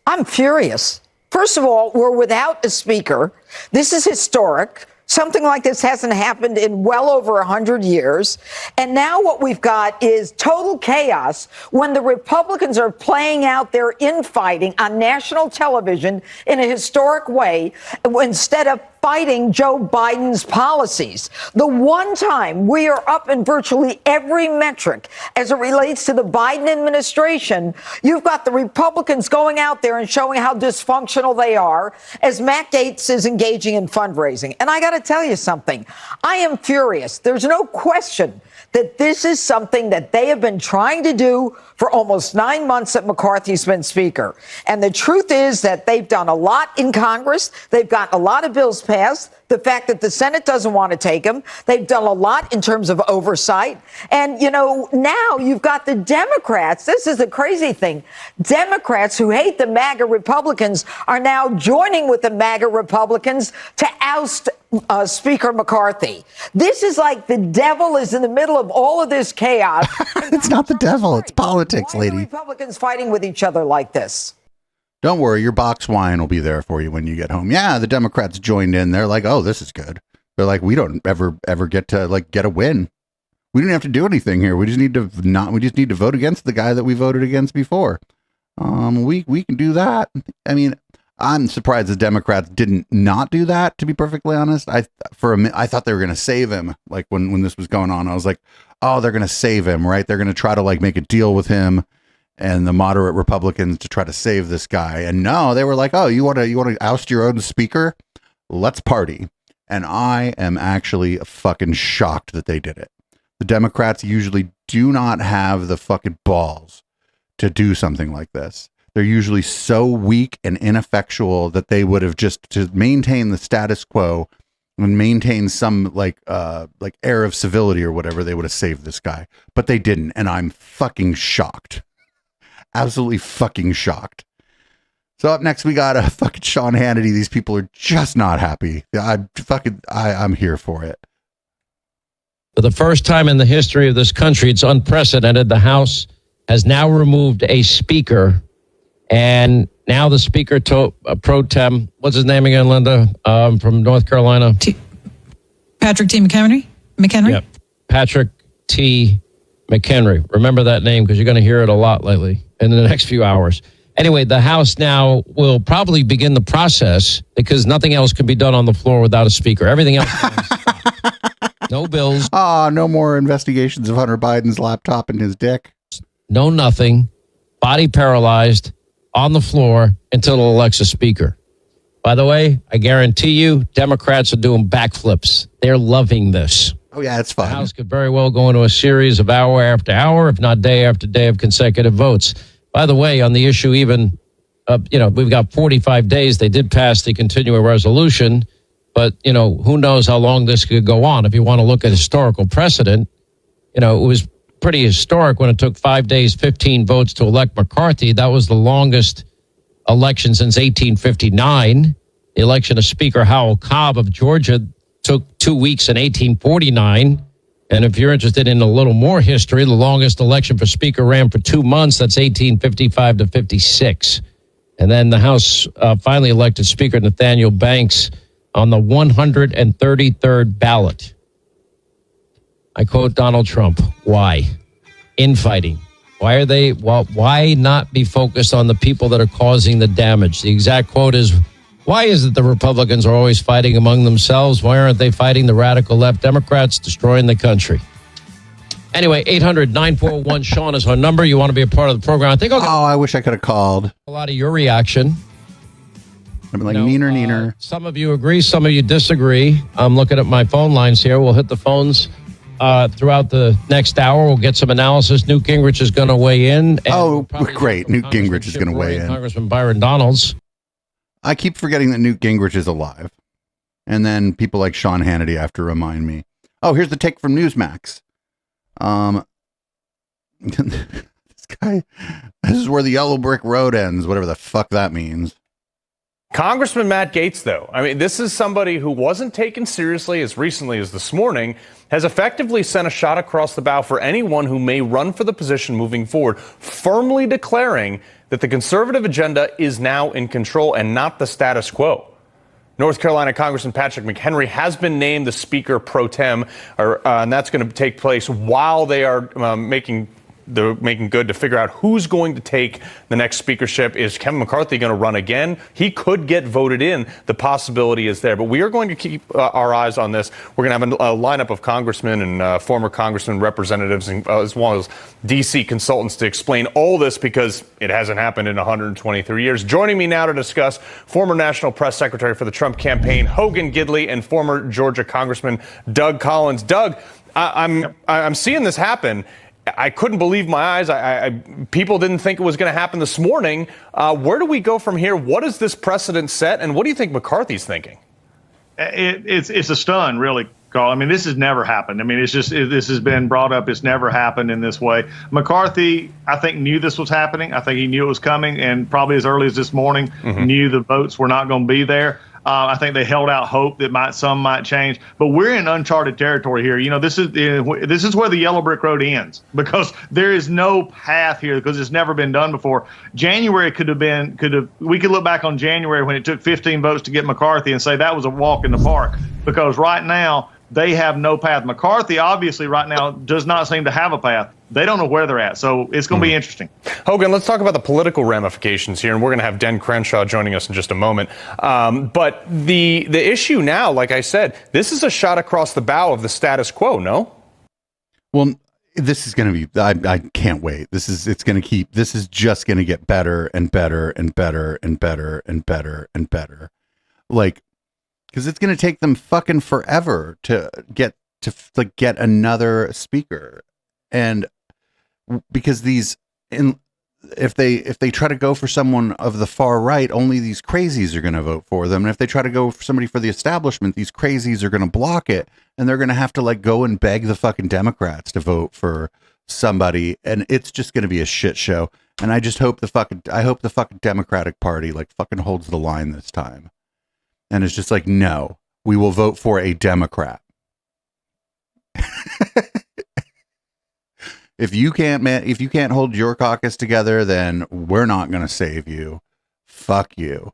I'm furious. First of all, we're without a speaker. This is historic. Something like this hasn't happened in well over 100 years. And now what we've got is total chaos when the Republicans are playing out their infighting on national television in a historic way instead of fighting Joe Biden's policies. The one time we are up in virtually every metric as it relates to the Biden administration, you've got the Republicans going out there and showing how dysfunctional they are as Matt Gaetz is engaging in fundraising. And I got to tell you something. I am furious. There's no question that this is something that they have been trying to do for almost 9 months that McCarthy's been Speaker. And the truth is that they've done a lot in Congress. They've gotten a lot of bills passed. The fact that the Senate doesn't want to take them. They've done a lot in terms of oversight. And, now you've got the Democrats. This is the crazy thing. Democrats who hate the MAGA Republicans are now joining with the MAGA Republicans to oust Speaker McCarthy. This is like the devil is in the middle of all of this chaos. It's not the devil. It's politics, lady. Why are Republicans fighting with each other like this? Don't worry, your box wine will be there for you when you get home. Yeah, the Democrats joined in. They're like, oh, this is good. They're like, we don't ever get to get a win. We didn't have to do anything here. We just need to vote against the guy that we voted against before. We can do that. I mean, I'm surprised the Democrats didn't not do that, to be perfectly honest. I thought they were going to save him. Like when this was going on, I was like, oh, they're going to save him, right? They're going to try to make a deal with him and the moderate Republicans to try to save this guy. And no, they were like, oh, you want to oust your own speaker? Let's party. And I am actually fucking shocked that they did it. The Democrats usually do not have the fucking balls to do something like this. They're usually so weak and ineffectual that they would have just, to maintain the status quo and maintain some air of civility or whatever, they would have saved this guy. But they didn't. And I'm fucking shocked. Absolutely fucking shocked. So up next, we got a fucking Sean Hannity. These people are just not happy. I'm here for it. For the first time in the history of this country, it's unprecedented. The House has now removed a speaker, and now the speaker pro tem, what's his name again, Linda, from North Carolina? Patrick T. McHenry? Yep. Patrick T. McHenry. Remember that name because you're going to hear it a lot lately in the next few hours. Anyway, the House now will probably begin the process because nothing else can be done on the floor without a speaker. Everything else. No bills. No more investigations of Hunter Biden's laptop and his dick. No nothing. Body paralyzed on the floor until it elects a speaker. By the way, I guarantee you, Democrats are doing backflips. They're loving this. Oh, yeah, it's fun. The House could very well go into a series of hour after hour, if not day after day of consecutive votes. By the way, on the issue even, we've got 45 days. They did pass the continuing resolution, but, who knows how long this could go on. If you want to look at historical precedent, it was pretty historic when it took 5 days, 15 votes to elect McCarthy. That was the longest election since 1859. The election of Speaker Howell Cobb of Georgia took 2 weeks in 1849. And if you're interested in a little more history, the longest election for Speaker ran for 2 months. That's 1855 to 56. And then the House finally elected Speaker Nathaniel Banks on the 133rd ballot. I quote Donald Trump. Why? Infighting. Why not be focused on the people that are causing the damage? The exact quote is, why is it the Republicans are always fighting among themselves? Why aren't they fighting the radical left Democrats destroying the country? Anyway, 800-941-SEAN is our number. You want to be a part of the program. I think I wish I could have called. A lot of your reaction. I'm like, neener. Some of you agree, some of you disagree. I'm looking at my phone lines here. We'll hit the phones throughout the next hour. We'll get some analysis. Newt Gingrich is going to weigh in. Great. Newt Gingrich is going to weigh in. Congressman Byron Donalds. I keep forgetting that Newt Gingrich is alive. And then people like Sean Hannity have to remind me. Oh, here's the take from Newsmax. This is where the yellow brick road ends, whatever the fuck that means. Congressman Matt Gaetz, though, I mean, this is somebody who wasn't taken seriously as recently as this morning, has effectively sent a shot across the bow for anyone who may run for the position moving forward, firmly declaring that the conservative agenda is now in control and not the status quo. North Carolina Congressman Patrick McHenry has been named the Speaker pro tem, and that's going to take place while they are making good to figure out who's going to take the next speakership. Is Kevin McCarthy going to run again? He could get voted in. The possibility is there. But we are going to keep our eyes on this. We're going to have a lineup of congressmen and former congressmen, representatives, as well as D.C. consultants to explain all this because it hasn't happened in 123 years. Joining me now to discuss, former National Press Secretary for the Trump campaign, Hogan Gidley, and former Georgia Congressman Doug Collins. Doug, I'm seeing this happen. I couldn't believe my eyes. People didn't think it was going to happen this morning. Where do we go from here? What does this precedent set, and what do you think McCarthy's thinking? It's a stun, really, Carl. I mean, this has never happened. I mean, this has been brought up. It's never happened in this way. McCarthy, I think, knew this was happening. I think he knew it was coming, and probably as early as this morning, knew the votes were not going to be there. I think they held out hope that some might change, but we're in uncharted territory here. This is where the yellow brick road ends because there is no path here because it's never been done before. January we could look back on January when it took 15 votes to get McCarthy and say that was a walk in the park because right now they have no path. McCarthy obviously right now does not seem to have a path. They don't know where they're at, so it's going to be interesting. Hogan, let's talk about the political ramifications here, and we're going to have Den Crenshaw joining us in just a moment. But the issue now, like I said, this is a shot across the bow of the status quo, no? Well, this is going to be, I can't wait. This is just going to get better and better and better and better and better and better. Like, because it's going to take them fucking forever to get another speaker. And because if they try to go for someone of the far right, only these crazies are going to vote for them. And if they try to go for somebody for the establishment, these crazies are going to block it. And they're going to have to go and beg the fucking Democrats to vote for somebody. And it's just going to be a shit show. And I just hope the fucking Democratic Party fucking holds the line this time. And it's just no, we will vote for a Democrat. If you can't hold your caucus together, then we're not going to save you. Fuck you.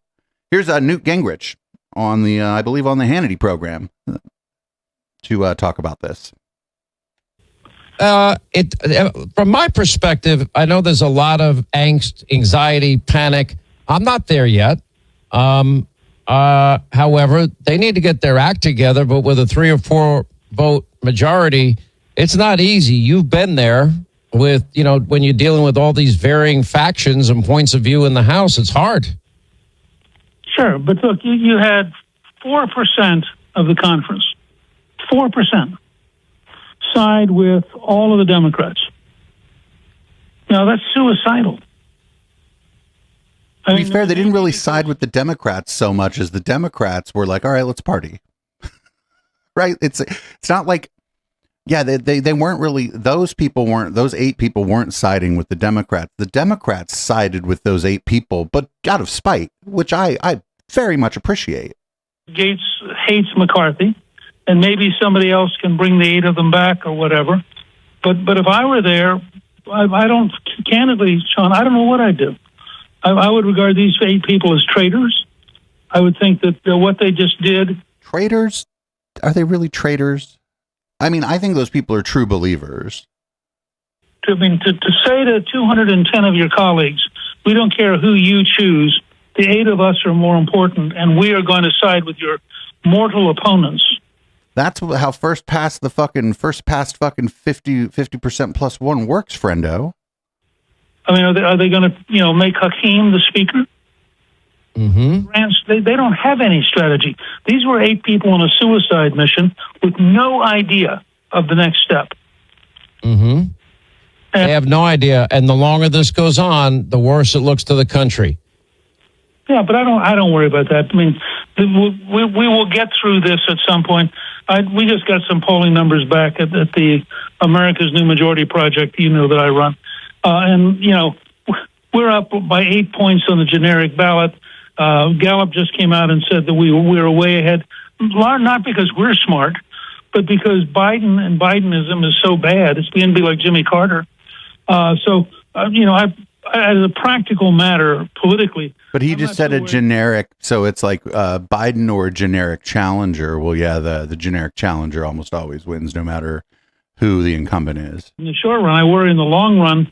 Here's Newt Gingrich on I believe on the Hannity program to talk about this. From my perspective, I know there's a lot of angst, anxiety, panic. I'm not there yet. However, they need to get their act together, but with a 3 or 4 vote majority, it's not easy. You've been there with, when you're dealing with all these varying factions and points of view in the House, it's hard. Sure, but look, you had 4% of the conference, 4% side with all of the Democrats. Now, that's suicidal. To be fair, they didn't really side with the Democrats so much as the Democrats were like, all right, let's party. Right? It's not like, yeah, they weren't really, those 8 people weren't siding with the Democrats. The Democrats sided with those 8 people, but out of spite, which I very much appreciate. Gaetz hates McCarthy, and maybe somebody else can bring the 8 of them back or whatever. But if I were there, I don't, candidly, Sean, I don't know what I'd do. I would regard these 8 people as traitors. I would think that what they just did. Traitors? Are they really traitors? I mean, I think those people are true believers. To say to 210 of your colleagues, we don't care who you choose, the 8 of us are more important, and we are going to side with your mortal opponents. That's how first past fucking 50% plus 1 works, friendo. I mean, are they going to, make Hakeem the speaker? Mm-hmm. They don't have any strategy. These were 8 people on a suicide mission with no idea of the next step. Mm-hmm. They have no idea, and the longer this goes on, the worse it looks to the country. Yeah, but I don't worry about that. I mean, we will get through this at some point. We just got some polling numbers back at the America's New Majority Project, that I run. And, we're up by 8 points on the generic ballot. Gallup just came out and said that we were way ahead, not because we're smart, but because Biden and Bidenism is so bad. It's going to be like Jimmy Carter. As a practical matter, politically. But he just said a generic, so it's like Biden or a generic challenger. Well, yeah, the generic challenger almost always wins, no matter who the incumbent is. In the short run, I worry in the long run,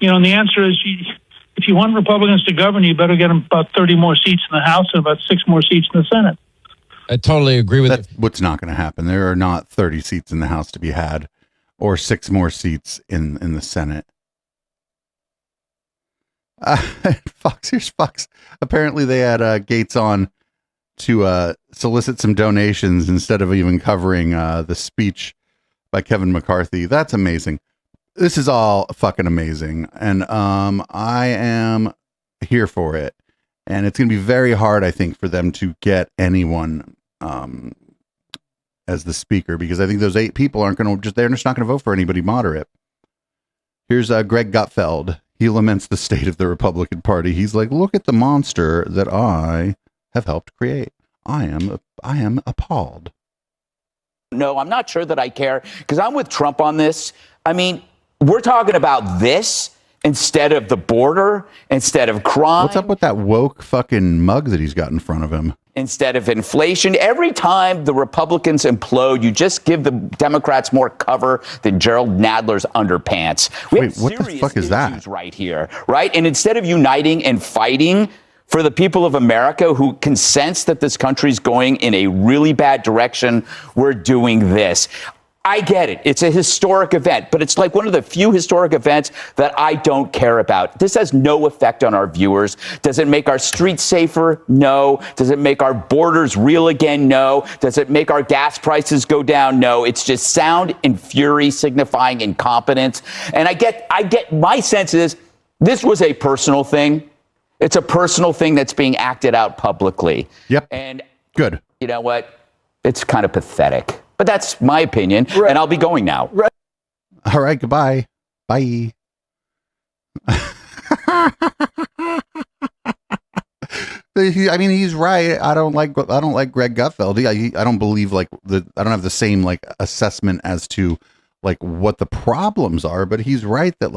and the answer is if you want Republicans to govern, you better get them about 30 more seats in the House and about 6 more seats in the Senate. I totally agree with That's what's not going to happen. There are not 30 seats in the House to be had or 6 more seats in the Senate. Here's Fox. Apparently they had Gaetz on to solicit some donations instead of even covering the speech by Kevin McCarthy. That's amazing. This is all fucking amazing. And I am here for it. And it's going to be very hard, I think, for them to get anyone as the speaker, because I think those 8 people they're just not going to vote for anybody moderate. Here's Greg Gutfeld. He laments the state of the Republican Party. He's like, look at the monster that I have helped create. I am appalled. No, I'm not sure that I care, because I'm with Trump on this. I mean, we're talking about this instead of the border, instead of crime. What's up with that woke fucking mug that he's got in front of him? Instead of inflation. Every time the Republicans implode, you just give the Democrats more cover than Gerald Nadler's underpants. Wait, what the fuck is that? Right here, right? And instead of uniting and fighting for the people of America who can sense that this country's going in a really bad direction, we're doing this. I get it. It's a historic event, but it's like one of the few historic events that I don't care about. This has no effect on our viewers. Does it make our streets safer? No. Does it make our borders real again? No. Does it make our gas prices go down? No. It's just sound and fury signifying incompetence. And I get my sense is this was a personal thing. It's a personal thing that's being acted out publicly. Yep. And good. You know what? It's kind of pathetic. But that's my opinion, right. And I'll be going now. Right. All right, goodbye. Bye. I mean, he's right. I don't like Greg Gutfeld. I don't believe I don't have the same assessment as to what the problems are, but he's right that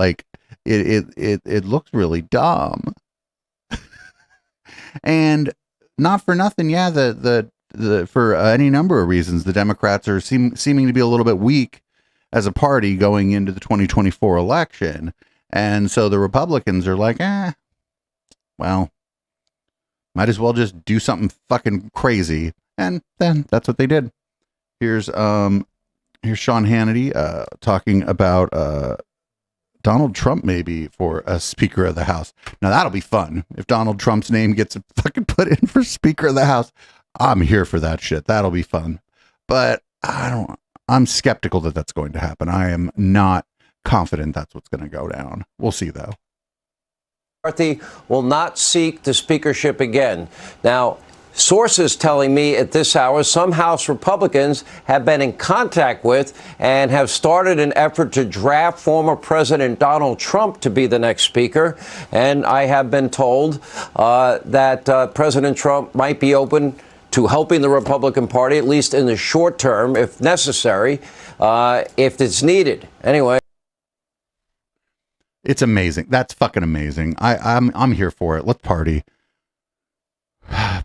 it looks really dumb. And not for nothing, yeah, for any number of reasons, the Democrats are seeming to be a little bit weak as a party going into the 2024 election. And so the Republicans are like, well, might as well just do something fucking crazy. And then that's what they did. Here's Sean Hannity talking about Donald Trump maybe for a Speaker of the House. Now that'll be fun. If Donald Trump's name gets fucking put in for Speaker of the House, I'm here for that shit. That'll be fun. But I'm skeptical that that's going to happen. I am not confident that's what's going to go down. We'll see though. McCarthy will not seek the speakership again. Now, sources telling me at this hour some House Republicans have been in contact with and have started an effort to draft former President Donald Trump to be the next speaker. And I have been told that President Trump might be open to helping the Republican Party, at least in the short term, if necessary, if it's needed. Anyway. It's amazing. That's fucking amazing. I'm here for it. Let's party.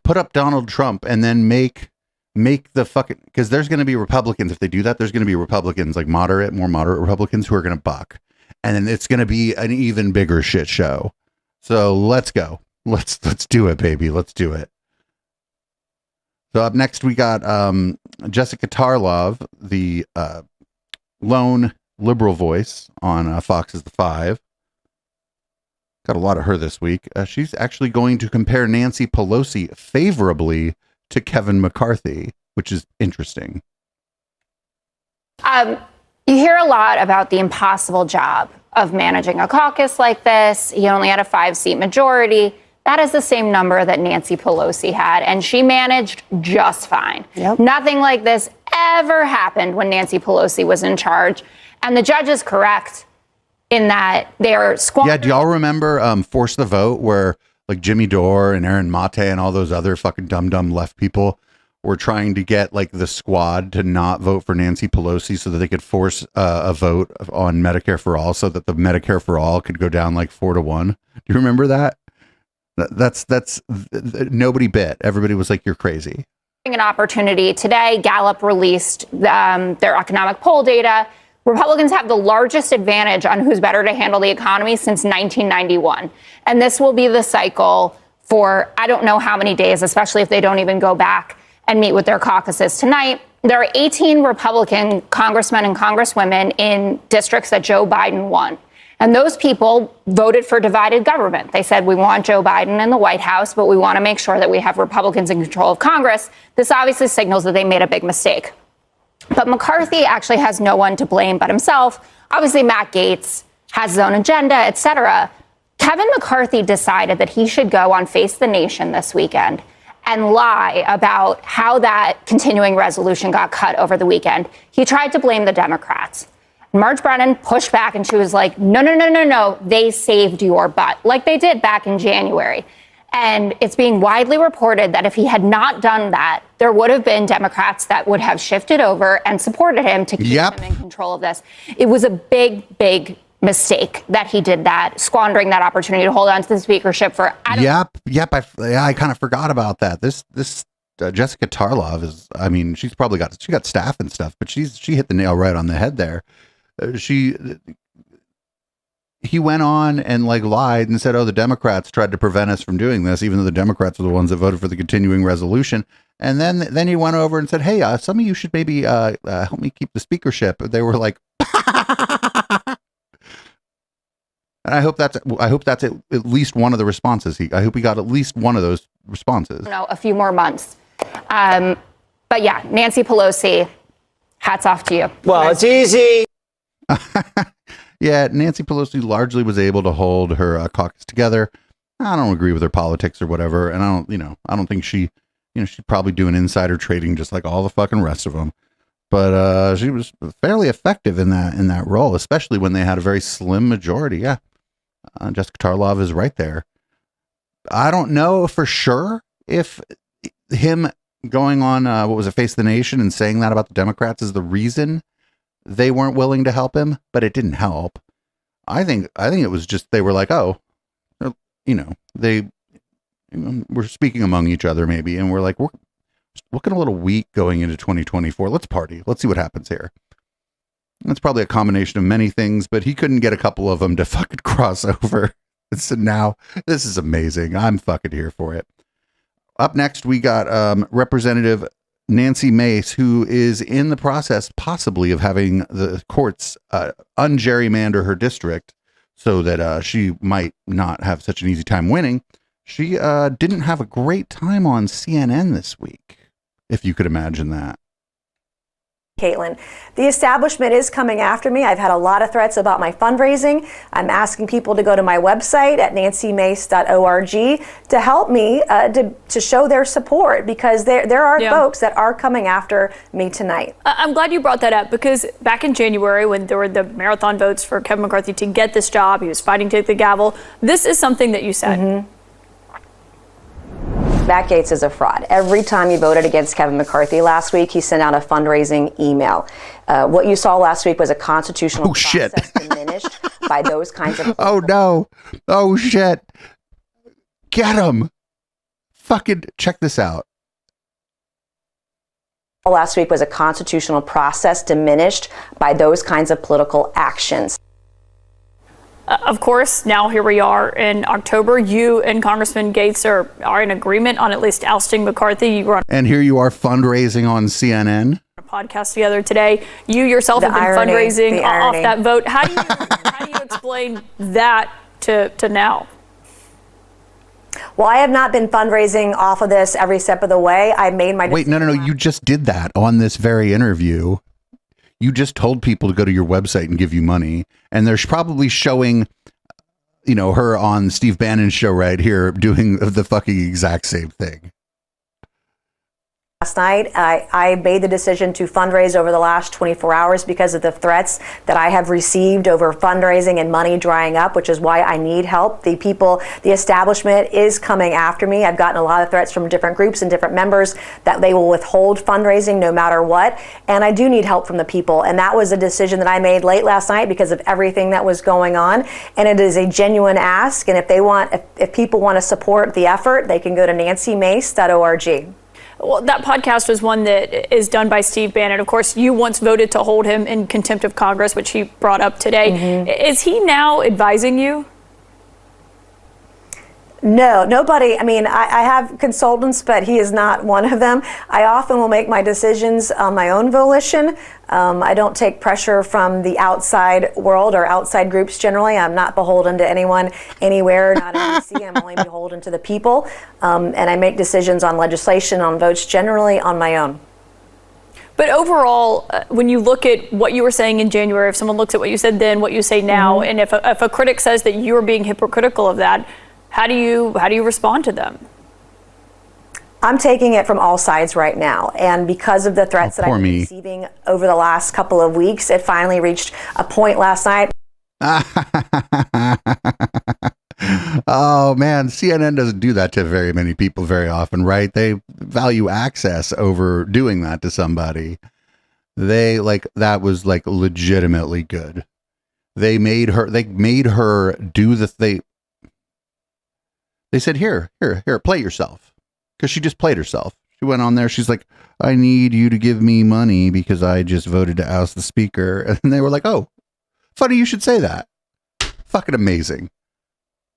Put up Donald Trump and then make the fucking, because there's going to be Republicans. If they do that, there's going to be Republicans, like more moderate Republicans who are going to buck. And then it's going to be an even bigger shit show. So let's go. Let's do it, baby. Let's do it. So up next, we got Jessica Tarlov, the lone liberal voice on Fox's The Five. Got a lot of her this week. She's actually going to compare Nancy Pelosi favorably to Kevin McCarthy, which is interesting. You hear a lot about the impossible job of managing a caucus like this. He only had a 5-seat majority. That is the same number that Nancy Pelosi had, and she managed just fine. Yep. Nothing like this ever happened when Nancy Pelosi was in charge. And the judge is correct in that they're squandering. Yeah, do y'all remember Force the Vote, where like Jimmy Dore and Aaron Mate and all those other fucking dumb left people were trying to get like the squad to not vote for Nancy Pelosi so that they could force a vote on Medicare for All, so that the Medicare for All could go down like 4-1. Do you remember that? That's nobody bit. Everybody was like, you're crazy. An opportunity today. Gallup released their economic poll data. Republicans have the largest advantage on who's better to handle the economy since 1991. And this will be the cycle for I don't know how many days, especially if they don't even go back and meet with their caucuses tonight. There are 18 Republican congressmen and congresswomen in districts that Joe Biden won. And those people voted for divided government. They said, we want Joe Biden in the White House, but we want to make sure that we have Republicans in control of Congress. This obviously signals that they made a big mistake. But McCarthy actually has no one to blame but himself. Obviously, Matt Gaetz has his own agenda, et cetera. Kevin McCarthy decided that he should go on Face the Nation this weekend and lie about how that continuing resolution got cut over the weekend. He tried to blame the Democrats. Marge Brennan pushed back and she was like, no, they saved your butt, like they did back in January. And it's being widely reported that if he had not done that, there would have been Democrats that would have shifted over and supported him to keep him in control of this. It was a big mistake that he did that, squandering that opportunity to hold on to the speakership for. I kind of forgot about that. This Jessica Tarlov is, I mean, she got staff and stuff, but she hit the nail right on the head there. He went on and like lied and said, oh, the Democrats tried to prevent us from doing this, even though the Democrats were the ones that voted for the continuing resolution. And then he went over and said, hey, some of you should maybe help me keep the speakership. They were like, and I hope that's at least one of the responses. I hope he got at least one of those responses. A few more months. But yeah, Nancy Pelosi, hats off to you. Well, it's easy. Yeah, Nancy Pelosi largely was able to hold her caucus together. I don't agree with her politics or whatever, and I don't think she's probably doing insider trading just like all the fucking rest of them. But she was fairly effective in that role, especially when they had a very slim majority. Yeah, Jessica Tarlov is right there. I don't know for sure if him going on Face the Nation and saying that about the Democrats is the reason they weren't willing to help him, but it didn't help. I think it was just they were like, oh, they were speaking among each other maybe, and we're like, we're looking a little weak going into 2024. Let's party. Let's see what happens here. That's probably a combination of many things, but he couldn't get a couple of them to fucking cross over. So now, this is amazing. I'm fucking here for it. Up next, we got Representative Nancy Mace, who is in the process, possibly, of having the courts ungerrymander her district so that she might not have such an easy time winning. She didn't have a great time on CNN this week, if you could imagine that. Caitlin, the establishment is coming after me. I've had a lot of threats about my fundraising. I'm asking people to go to my website at nancymace.org to help me to show their support, because there are folks that are coming after me tonight. I'm glad you brought that up, because back in January, when there were the marathon votes for Kevin McCarthy to get this job, he was fighting to take the gavel. This is something that you said. Mm-hmm. Matt Gaetz is a fraud. Every time he voted against Kevin McCarthy last week, he sent out a fundraising email. What you saw last week was a constitutional process diminished by those kinds of... Oh, no. Oh, shit. Get him. Fucking check this out. Last week was a constitutional process diminished by those kinds of political actions. Of course, now here we are in October. You and Congressman Gaetz are in agreement on at least ousting McCarthy. You were on And here you are fundraising on CNN. a podcast together today. You yourself have been fundraising off that vote. How do you explain that to now? Well, I have not been fundraising off of this every step of the way. I made my Wait, no. You just did that on this very interview. You just told people to go to your website and give you money. And they're probably showing, her on Steve Bannon's show right here doing the fucking exact same thing. Last night, I made the decision to fundraise over the last 24 hours because of the threats that I have received over fundraising and money drying up, which is why I need help. The establishment is coming after me. I've gotten a lot of threats from different groups and different members that they will withhold fundraising no matter what. And I do need help from the people. And that was a decision that I made late last night because of everything that was going on. And it is a genuine ask. And if people want to support the effort, they can go to nancymace.org. Well, that podcast was one that is done by Steve Bannon. Of course, you once voted to hold him in contempt of Congress, which he brought up today. Mm-hmm. Is he now advising you? No, nobody. I mean, I have consultants, but he is not one of them. I often will make my decisions on my own volition. I don't take pressure from the outside world or outside groups generally. I'm not beholden to anyone, anywhere, not in D.C. I'm only beholden to the people. And I make decisions on legislation, on votes, generally on my own. But overall, when you look at what you were saying in January, if someone looks at what you said then, what you say now, and if a critic says that you're being hypocritical of that, how do you respond to them? I'm taking it from all sides right now. And because of the threats that I've been receiving over the last couple of weeks, it finally reached a point last night. Oh, man. CNN doesn't do that to very many people very often, right? They value access over doing that to somebody. That was legitimately good. They made her do they said, here, play yourself. Because she just played herself. She went on there. She's like, I need you to give me money because I just voted to oust the speaker. And they were like, oh, funny you should say that. Fucking amazing.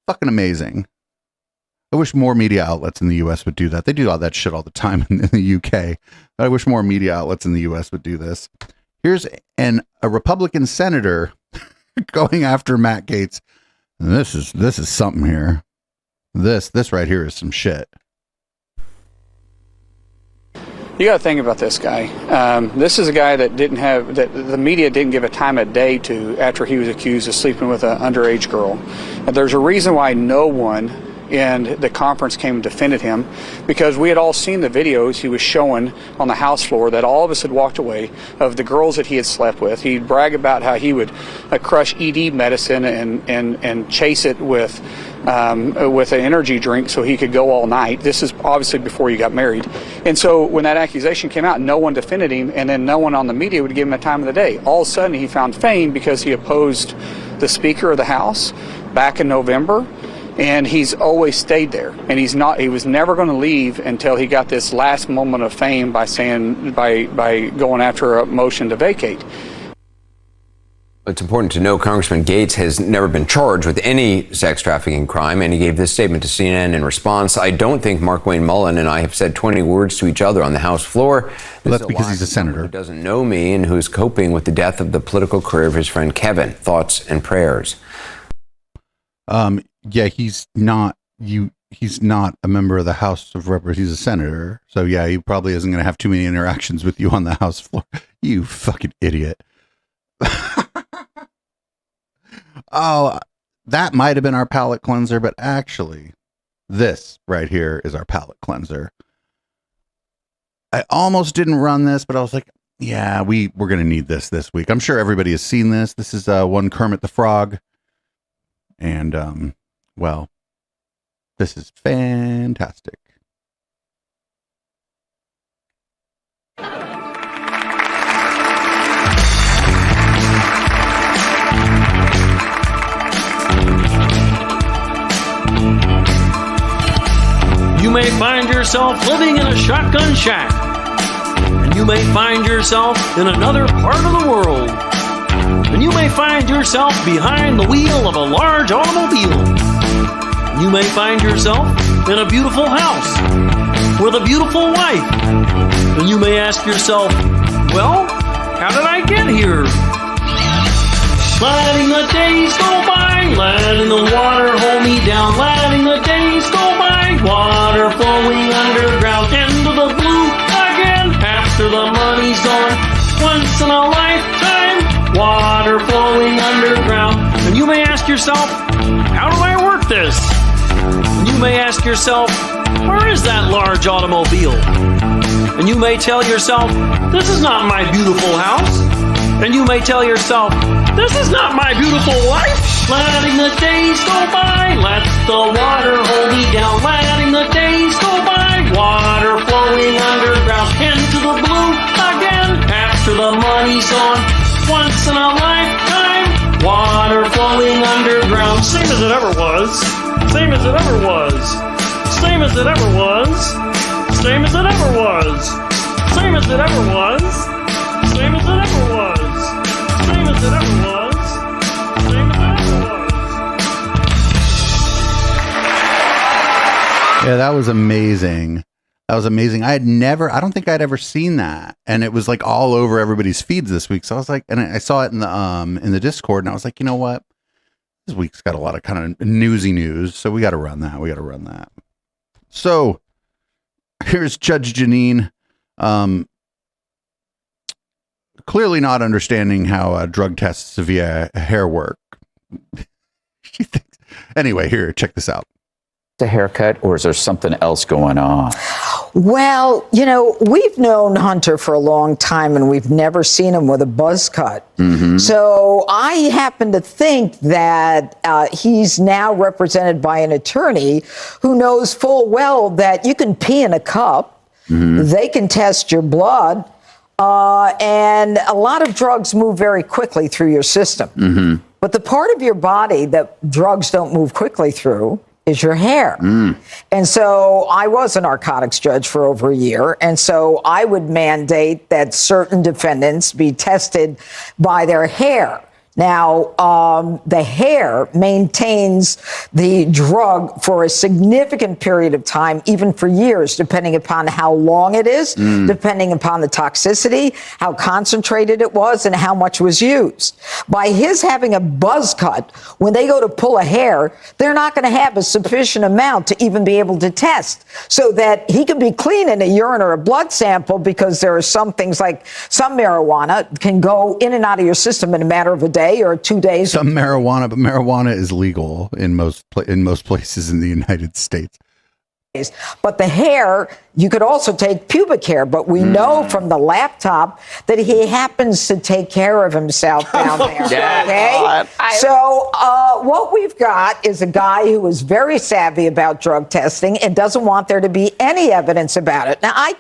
Fucking amazing. I wish more media outlets in the U.S. would do that. They do all that shit all the time in the UK. But I wish more media outlets in the U.S. would do this. Here's a Republican senator going after Matt Gaetz. This is something here. This right here is some shit. You got to think about this guy. This is a guy that the media didn't give a time of day to after he was accused of sleeping with an underage girl. And there's a reason why no one in the conference came and defended him, because we had all seen the videos he was showing on the House floor that all of us had walked away of the girls that he had slept with. He'd brag about how he would crush ED medicine and chase it with an energy drink so he could go all night. This is obviously before he got married. And so when that accusation came out, no one defended him, and then no one on the media would give him a time of the day. All of a sudden he found fame because he opposed the Speaker of the House back in November. And he's always stayed there, and he was never going to leave until he got this last moment of fame by going after a motion to vacate. It's important to know Congressman Gaetz has never been charged with any sex trafficking crime, and he gave this statement to CNN in response. I don't think Mark Wayne Mullen and I have said 20 words to each other on the House floor. Well, that's because he's a senator. Who doesn't know me and who's coping with the death of the political career of his friend Kevin. Thoughts and prayers. Yeah, he's not a member of the House of Representatives. He's a senator. So yeah, he probably isn't going to have too many interactions with you on the House floor. You fucking idiot. Oh, that might have been our palate cleanser, but actually this right here is our palate cleanser. I almost didn't run this, but I was like, yeah, we're going to need this week. I'm sure everybody has seen this. This is one Kermit the Frog. And, well, this is fantastic. You may find yourself living in a shotgun shack, and you may find yourself in another part of the world, and you may find yourself behind the wheel of a large automobile. And you may find yourself in a beautiful house with a beautiful wife, and you may ask yourself, well, how did I get here? Letting the days go by, letting the water hold me down, letting the days go by, water flowing underground, into the blue again, after the money's gone, once in a lifetime, water flowing underground. And you may ask yourself, how do I work this? And you may ask yourself, where is that large automobile? And you may tell yourself, this is not my beautiful house. And you may tell yourself, this is not my beautiful life. Letting the days go by, let the water hold me down. Letting the days go by, water flowing underground, into the blue again, after the money's gone, once in a lifetime, water flowing underground. Same as it ever was, same as it ever was, same as it ever was, same as it ever was, same as it ever was, same as it ever was. Same as it ever was. Same as it ever was. Yeah, that was amazing. That was amazing. I don't think I'd ever seen that. And it was like all over everybody's feeds this week. So I was like, and I saw it in the Discord, and I was like, you know what? This week's got a lot of kind of newsy news. So we got to run that. So here's Judge Janine. Clearly not understanding how drug tests via hair work. She thinks. Anyway, here, check this out. The haircut, or is there something else going on? Well, we've known Hunter for a long time, and we've never seen him with a buzz cut. Mm-hmm. So I happen to think that he's now represented by an attorney who knows full well that you can pee in a cup. Mm-hmm. They can test your blood. And a lot of drugs move very quickly through your system. Mm-hmm. But the part of your body that drugs don't move quickly through is your hair. Mm. And so I was a narcotics judge for over a year. And so I would mandate that certain defendants be tested by their hair. Now, the hair maintains the drug for a significant period of time, even for years, depending upon how long it is, depending upon the toxicity, how concentrated it was, and how much was used. By his having a buzz cut, when they go to pull a hair, they're not going to have a sufficient amount to even be able to test, so that he can be clean in a urine or a blood sample, because there are some things like some marijuana can go in and out of your system in a matter of a day or 2 days. Some marijuana, but marijuana is legal in most places in the United States. But the hair, you could also take pubic hair, but we know from the laptop that he happens to take care of himself down there. Yeah. Okay? So what we've got is a guy who is very savvy about drug testing and doesn't want there to be any evidence about it. Now, I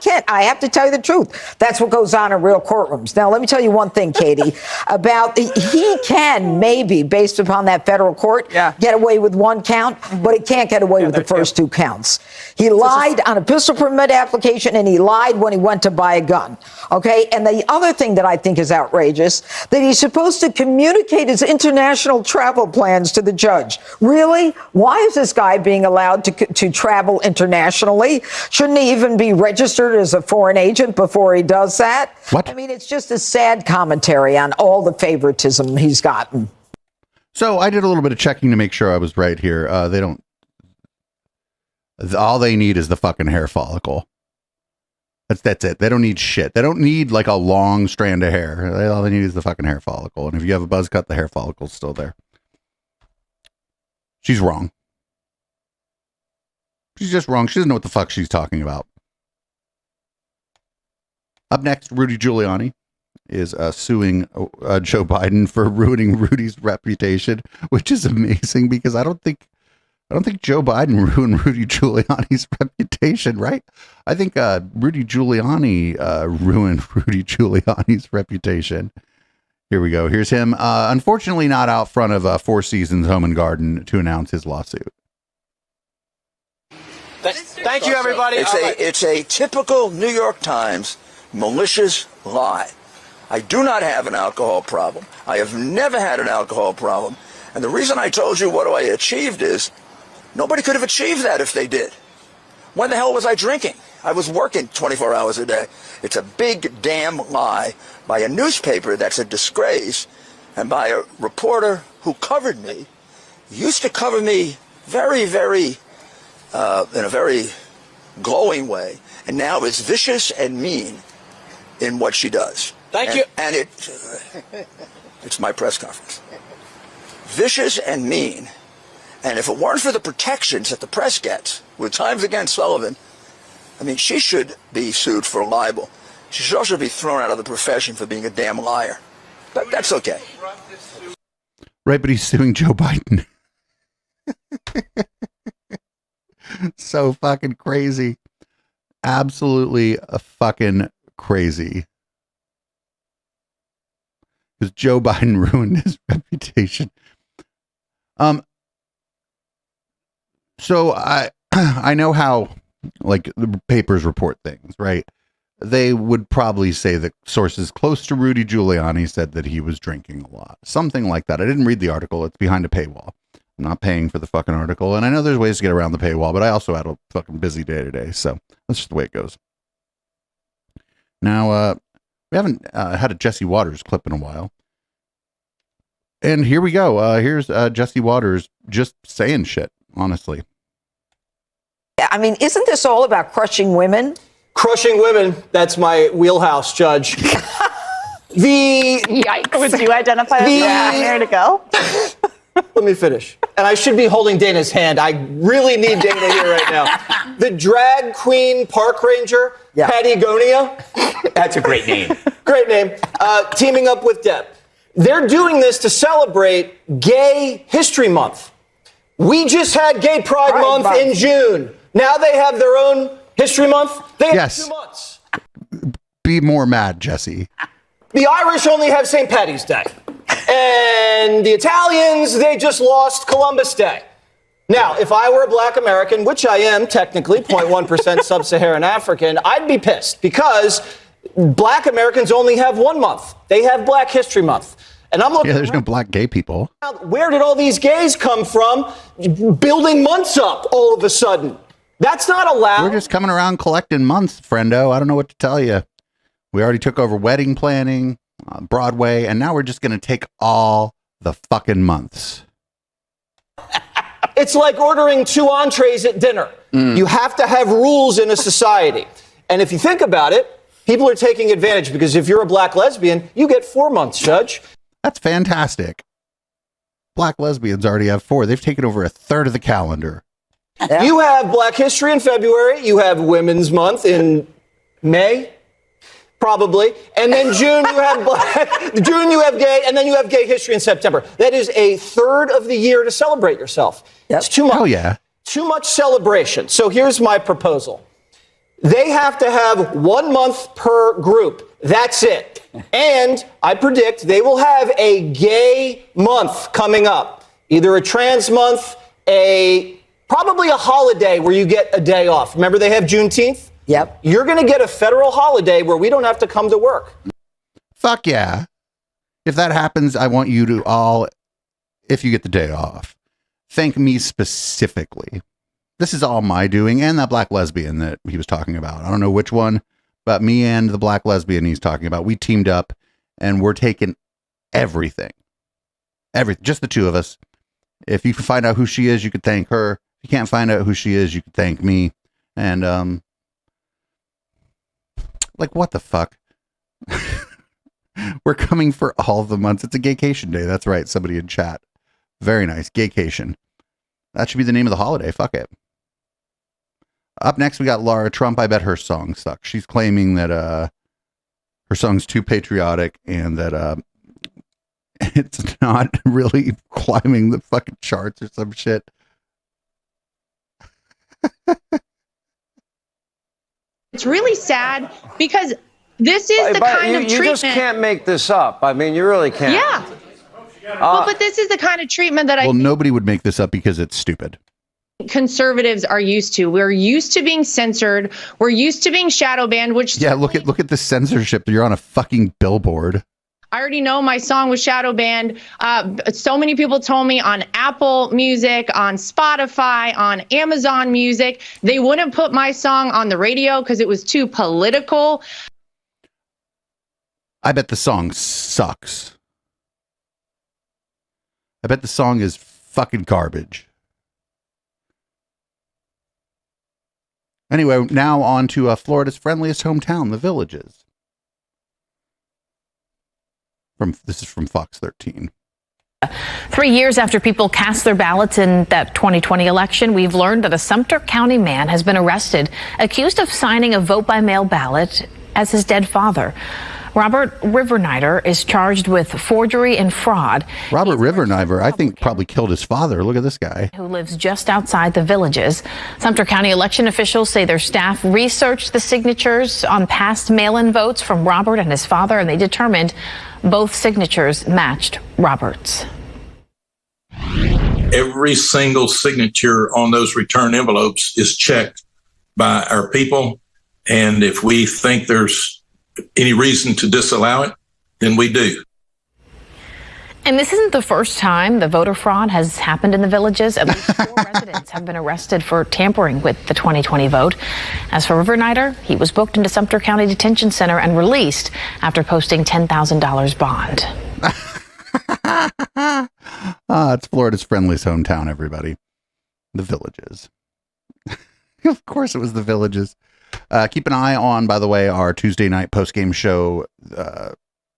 have to tell you the truth. That's what goes on in real courtrooms. Now, let me tell you one thing, Katie, about he can maybe, based upon that federal court, get away with one count, but he can't get away with the first two counts. He lied on a pistol permit application, and he lied when he went to buy a gun. Okay? And the other thing that I think is outrageous, that he's supposed to communicate his international travel plans to the judge. Really? Why is this guy being allowed to travel internationally? Shouldn't he even be registered as a foreign agent before he does that? What? I mean, it's just a sad commentary on all the favoritism he's gotten. So I did a little bit of checking to make sure I was right here. All they need is the fucking hair follicle. That's it. They don't need shit. They don't need like a long strand of hair. All they need is the fucking hair follicle. And if you have a buzz cut, the hair follicle's still there. She's wrong. She's just wrong. She doesn't know what the fuck she's talking about. Up next, Rudy Giuliani is suing Joe Biden for ruining Rudy's reputation, which is amazing because I don't think Joe Biden ruined Rudy Giuliani's reputation, right? I think Rudy Giuliani ruined Rudy Giuliani's reputation. Here we go. Here's him. Unfortunately, not out front of Four Seasons Home and Garden to announce his lawsuit. Thank you, everybody. It's a typical New York Times malicious lie. I do not have an alcohol problem. I have never had an alcohol problem. And the reason I told you what I achieved is nobody could have achieved that if they did. When the hell was I drinking? I was working 24 hours a day. It's a big damn lie by a newspaper that's a disgrace and by a reporter who covered me, used to cover me very, very, in a very glowing way, and now is vicious and mean in what she does. Thank you. And it's my press conference. Vicious and mean. And if it weren't for the protections that the press gets with Times Against Sullivan, I mean, she should be sued for libel. She should also be thrown out of the profession for being a damn liar. But that's okay. Right, but he's suing Joe Biden. So fucking crazy. Absolutely fucking crazy. Because Joe Biden ruined his reputation. So I know how like the papers report things, right? They would probably say that sources close to Rudy Giuliani said that he was drinking a lot. Something like that. I didn't read the article. It's behind a paywall. I'm not paying for the fucking article. And I know there's ways to get around the paywall, but I also had a fucking busy day today. So that's just the way it goes. Now, we haven't had a Jesse Waters clip in a while. And here we go. Here's Jesse Waters just saying shit, honestly. I mean, isn't this all about crushing women? Crushing women. That's my wheelhouse, Judge. Yikes. Would you identify as here to go? Let me finish. And I should be holding Dana's hand. I really need Dana here right now. The drag queen park ranger, Patagonia. That's a great name. Great name. Teaming up with Deb. They're doing this to celebrate Gay History Month. We just had Gay Pride Month in June. Now they have their own History Month. They have 2 months. Be more mad, Jesse. The Irish only have St. Paddy's Day. And the Italians, they just lost Columbus Day. Now, if I were a black American, which I am technically, 0.1% sub-Saharan African, I'd be pissed because black Americans only have 1 month. They have Black History Month. And I'm looking there's no black gay people. Where did all these gays come from building months up all of a sudden? That's not allowed. We're just coming around collecting months, friendo. I don't know what to tell you. We already took over wedding planning, Broadway, and now we're just going to take all the fucking months. It's like ordering 2 entrees at dinner. You have to have rules in a society. And if you think about it, people are taking advantage because if you're a black lesbian, you get 4 months, Judge. That's fantastic. Black lesbians already have 4. They've taken over a third of the calendar. Yeah. You have Black History in February. You have Women's Month in May, probably. And then June you have June you have gay, and then you have Gay History in September. That is a third of the year to celebrate yourself. That's too much. Hell yeah. Too much celebration. So here's my proposal. They have to have 1 month per group. That's it. And I predict they will have a gay month coming up. Either a trans month, a probably a holiday where you get a day off. Remember they have Juneteenth? Yep. You're going to get a federal holiday where we don't have to come to work. Fuck yeah. If that happens, I want you to all, if you get the day off, thank me specifically. This is all my doing, and that black lesbian that he was talking about. I don't know which one, but me and the black lesbian he's talking about, we teamed up, and we're taking everything. Just the two of us. If you can find out who she is, you could thank her. If you can't find out who she is, you could thank me. And, like, what the fuck? We're coming for all the months. It's a gaycation day. That's right. Somebody in chat. Very nice. Gaycation. That should be the name of the holiday. Fuck it. Up next, we got Laura Trump. I bet her song sucks. She's claiming that her song's too patriotic and that it's not really climbing the fucking charts or some shit. It's really sad because this is the kind of treatment. You just can't make this up. I mean, you really can't. Yeah. Well, but this is the kind of treatment that nobody would make this up because it's stupid. Conservatives are used to. We're used to being censored. We're used to being shadow banned, which look at the censorship. You're on a fucking billboard. I already know my song was shadow banned. So many people told me on Apple Music, on Spotify, on Amazon Music, they wouldn't put my song on the radio because it was too political. I bet the song sucks. I bet the song is fucking garbage. Anyway, now on to Florida's friendliest hometown, the Villages. This is from Fox 13. 3 years after people cast their ballots in that 2020 election, we've learned that a Sumter County man has been arrested, accused of signing a vote-by-mail ballot as his dead father. Robert Rivernider is charged with forgery and fraud. Robert Rivernider, I think, probably killed his father. Look at this guy. Who lives just outside the Villages. Sumter County election officials say their staff researched the signatures on past mail-in votes from Robert and his father, and they determined both signatures matched Robert's. Every single signature on those return envelopes is checked by our people, and if we think there's any reason to disallow it, then we do. And this isn't the first time the voter fraud has happened in the Villages. At least 4 residents have been arrested for tampering with the 2020 vote. As for Rivernider, he was booked into Sumter County Detention Center and released after posting $10,000 bond. It's Florida's friendliest hometown, everybody. The Villages. Of course it was the Villages. Keep an eye on, by the way, our Tuesday night post-game show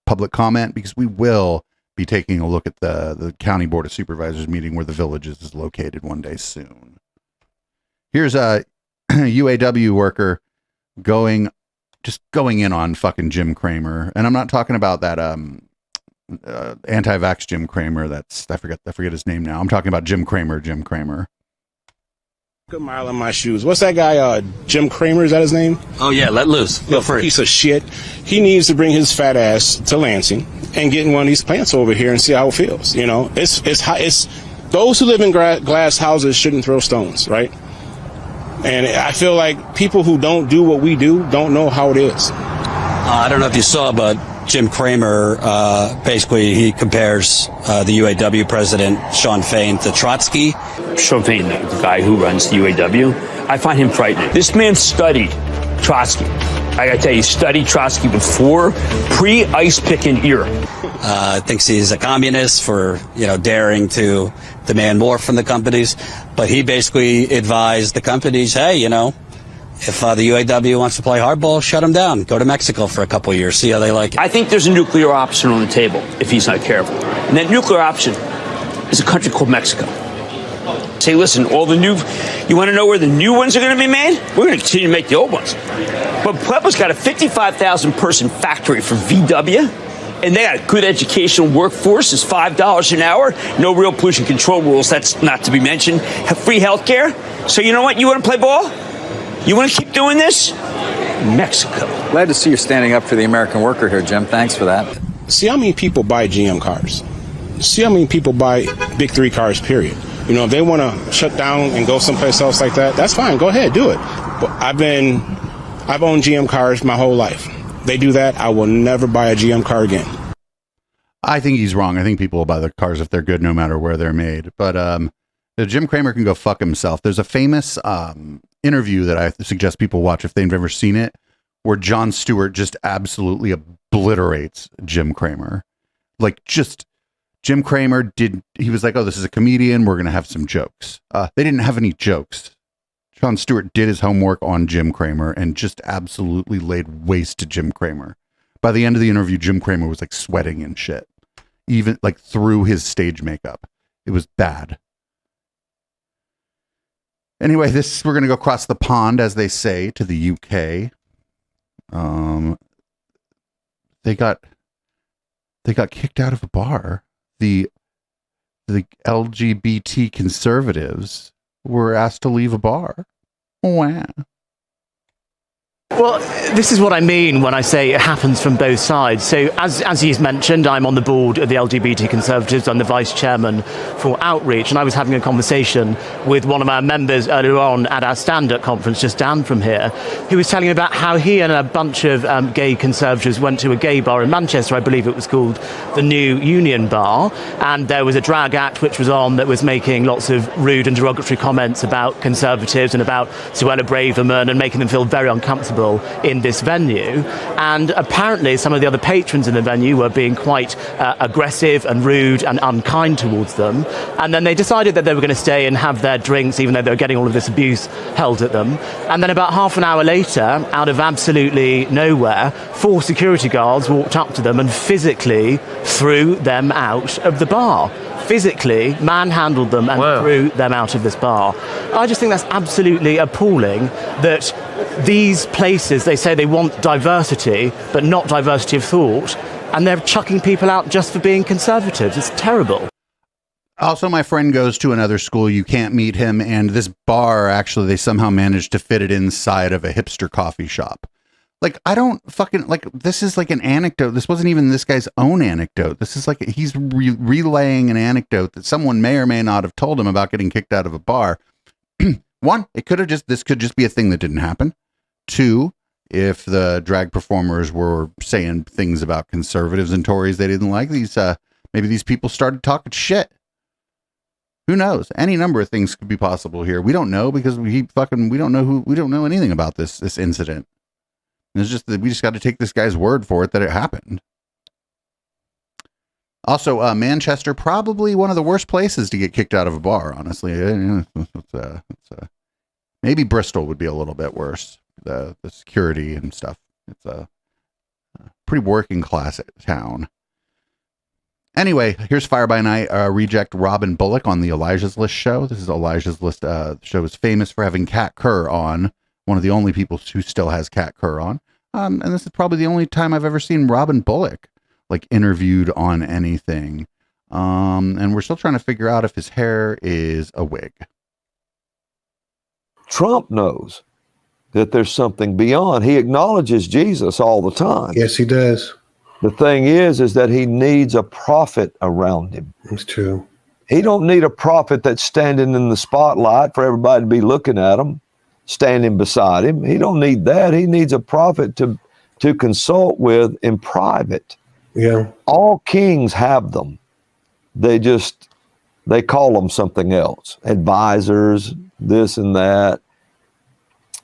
public comment, because we will be taking a look at the County Board of Supervisors meeting where the Villages is located one day soon. Here's a UAW worker going in on fucking Jim Cramer. And I'm not talking about that anti-vax Jim Cramer. I forget his name now. I'm talking about Jim Cramer. Good mile in my shoes. What's that guy, Jim Cramer, is that his name? Oh, yeah, let loose. Feel free. Piece of shit. He needs to bring his fat ass to Lansing and get in one of these plants over here and see how it feels. You know, it's those who live in glass houses shouldn't throw stones, right? And I feel like people who don't do what we do don't know how it is. I don't know if you saw, but Jim Cramer, basically he compares the UAW president, Sean Fain, to Trotsky. Sean Fain, the guy who runs the UAW, I find him frightening. This man studied Trotsky. I gotta tell you, he studied Trotsky before pre-ice picking era. Thinks he's a communist for, daring to demand more from the companies. But he basically advised the companies, hey, if the UAW wants to play hardball, shut them down. Go to Mexico for a couple of years, see how they like it. I think there's a nuclear option on the table if he's not careful. And that nuclear option is a country called Mexico. Say, listen, you want to know where the new ones are going to be made? We're going to continue to make the old ones. But Pueblo's got a 55,000 person factory for VW, and they got a good educational workforce. It's $5 an hour. No real pollution control rules. That's not to be mentioned. Have free health care. So you know what? You want to play ball? You want to keep doing this? Mexico. Glad to see you're standing up for the American worker here, Jim. Thanks for that. See how many people buy GM cars. See how many people buy Big 3 cars, period. You know, if they want to shut down and go someplace else like that, that's fine. Go ahead, do it. But I've owned GM cars my whole life. They do that, I will never buy a GM car again. I think he's wrong. I think people will buy the cars if they're good, no matter where they're made. But Jim Cramer can go fuck himself. There's a famous interview that I suggest people watch if they've never seen it, where Jon Stewart just absolutely obliterates Jim Cramer. Like, just Jim Cramer he was like, oh, this is a comedian, we're going to have some jokes. They didn't have any jokes. Jon Stewart did his homework on Jim Cramer and just absolutely laid waste to Jim Cramer. By the end of the interview, Jim Cramer was like sweating and shit, even like through his stage makeup. It was bad. Anyway, we're going to go across the pond, as they say, to the UK. They got kicked out of a bar. The LGBT conservatives were asked to leave a bar. Wow. Well, this is what I mean when I say it happens from both sides. So as he's mentioned, I'm on the board of the LGBT Conservatives. I'm the vice chairman for Outreach, and I was having a conversation with one of our members earlier on at our stand-up conference just down from here, who was telling me about how he and a bunch of gay conservatives went to a gay bar in Manchester. I believe it was called the New Union Bar, and there was a drag act which was on that was making lots of rude and derogatory comments about conservatives and about Suella Braverman and making them feel very uncomfortable in this venue. And apparently some of the other patrons in the venue were being quite aggressive and rude and unkind towards them. And then they decided that they were going to stay and have their drinks, even though they were getting all of this abuse held at them. And then about half an hour later, out of absolutely nowhere, 4 security guards walked up to them and physically threw them out of the bar. Physically manhandled them and threw them out of this bar. I just think that's absolutely appalling that these places, they say they want diversity, but not diversity of thought, and they're chucking people out just for being conservatives. It's terrible. Also, my friend goes to another school. You can't meet him. And this bar, actually, they somehow managed to fit it inside of a hipster coffee shop. Like, I don't fucking, like, this is like an anecdote. This wasn't even this guy's own anecdote. This is like, he's relaying an anecdote that someone may or may not have told him about getting kicked out of a bar. One, this could just be a thing that didn't happen. 2, if the drag performers were saying things about conservatives and Tories they didn't like, maybe these people started talking shit. Who knows? Any number of things could be possible here. We don't know because we don't know anything about this incident. It's just that we just got to take this guy's word for it that it happened. Also, Manchester, probably one of the worst places to get kicked out of a bar, honestly. Maybe Bristol would be a little bit worse. The security and stuff. It's a pretty working class town. Anyway, here's Fire by Night reject Robin Bullock on the Elijah's List show. This is Elijah's List. The show is famous for having Kat Kerr on. One of the only people who still has Kat Kerr on. And this is probably the only time I've ever seen Robin Bullock like interviewed on anything. And we're still trying to figure out if his hair is a wig. Trump knows that there's something beyond. He acknowledges Jesus all the time. Yes, he does. The thing is that he needs a prophet around him. It's true. He don't need a prophet that's standing in the spotlight for everybody to be looking at him, standing beside him. He don't need that. He needs a prophet to consult with in private. Yeah. All kings have them. They call them something else. Advisors, this and that.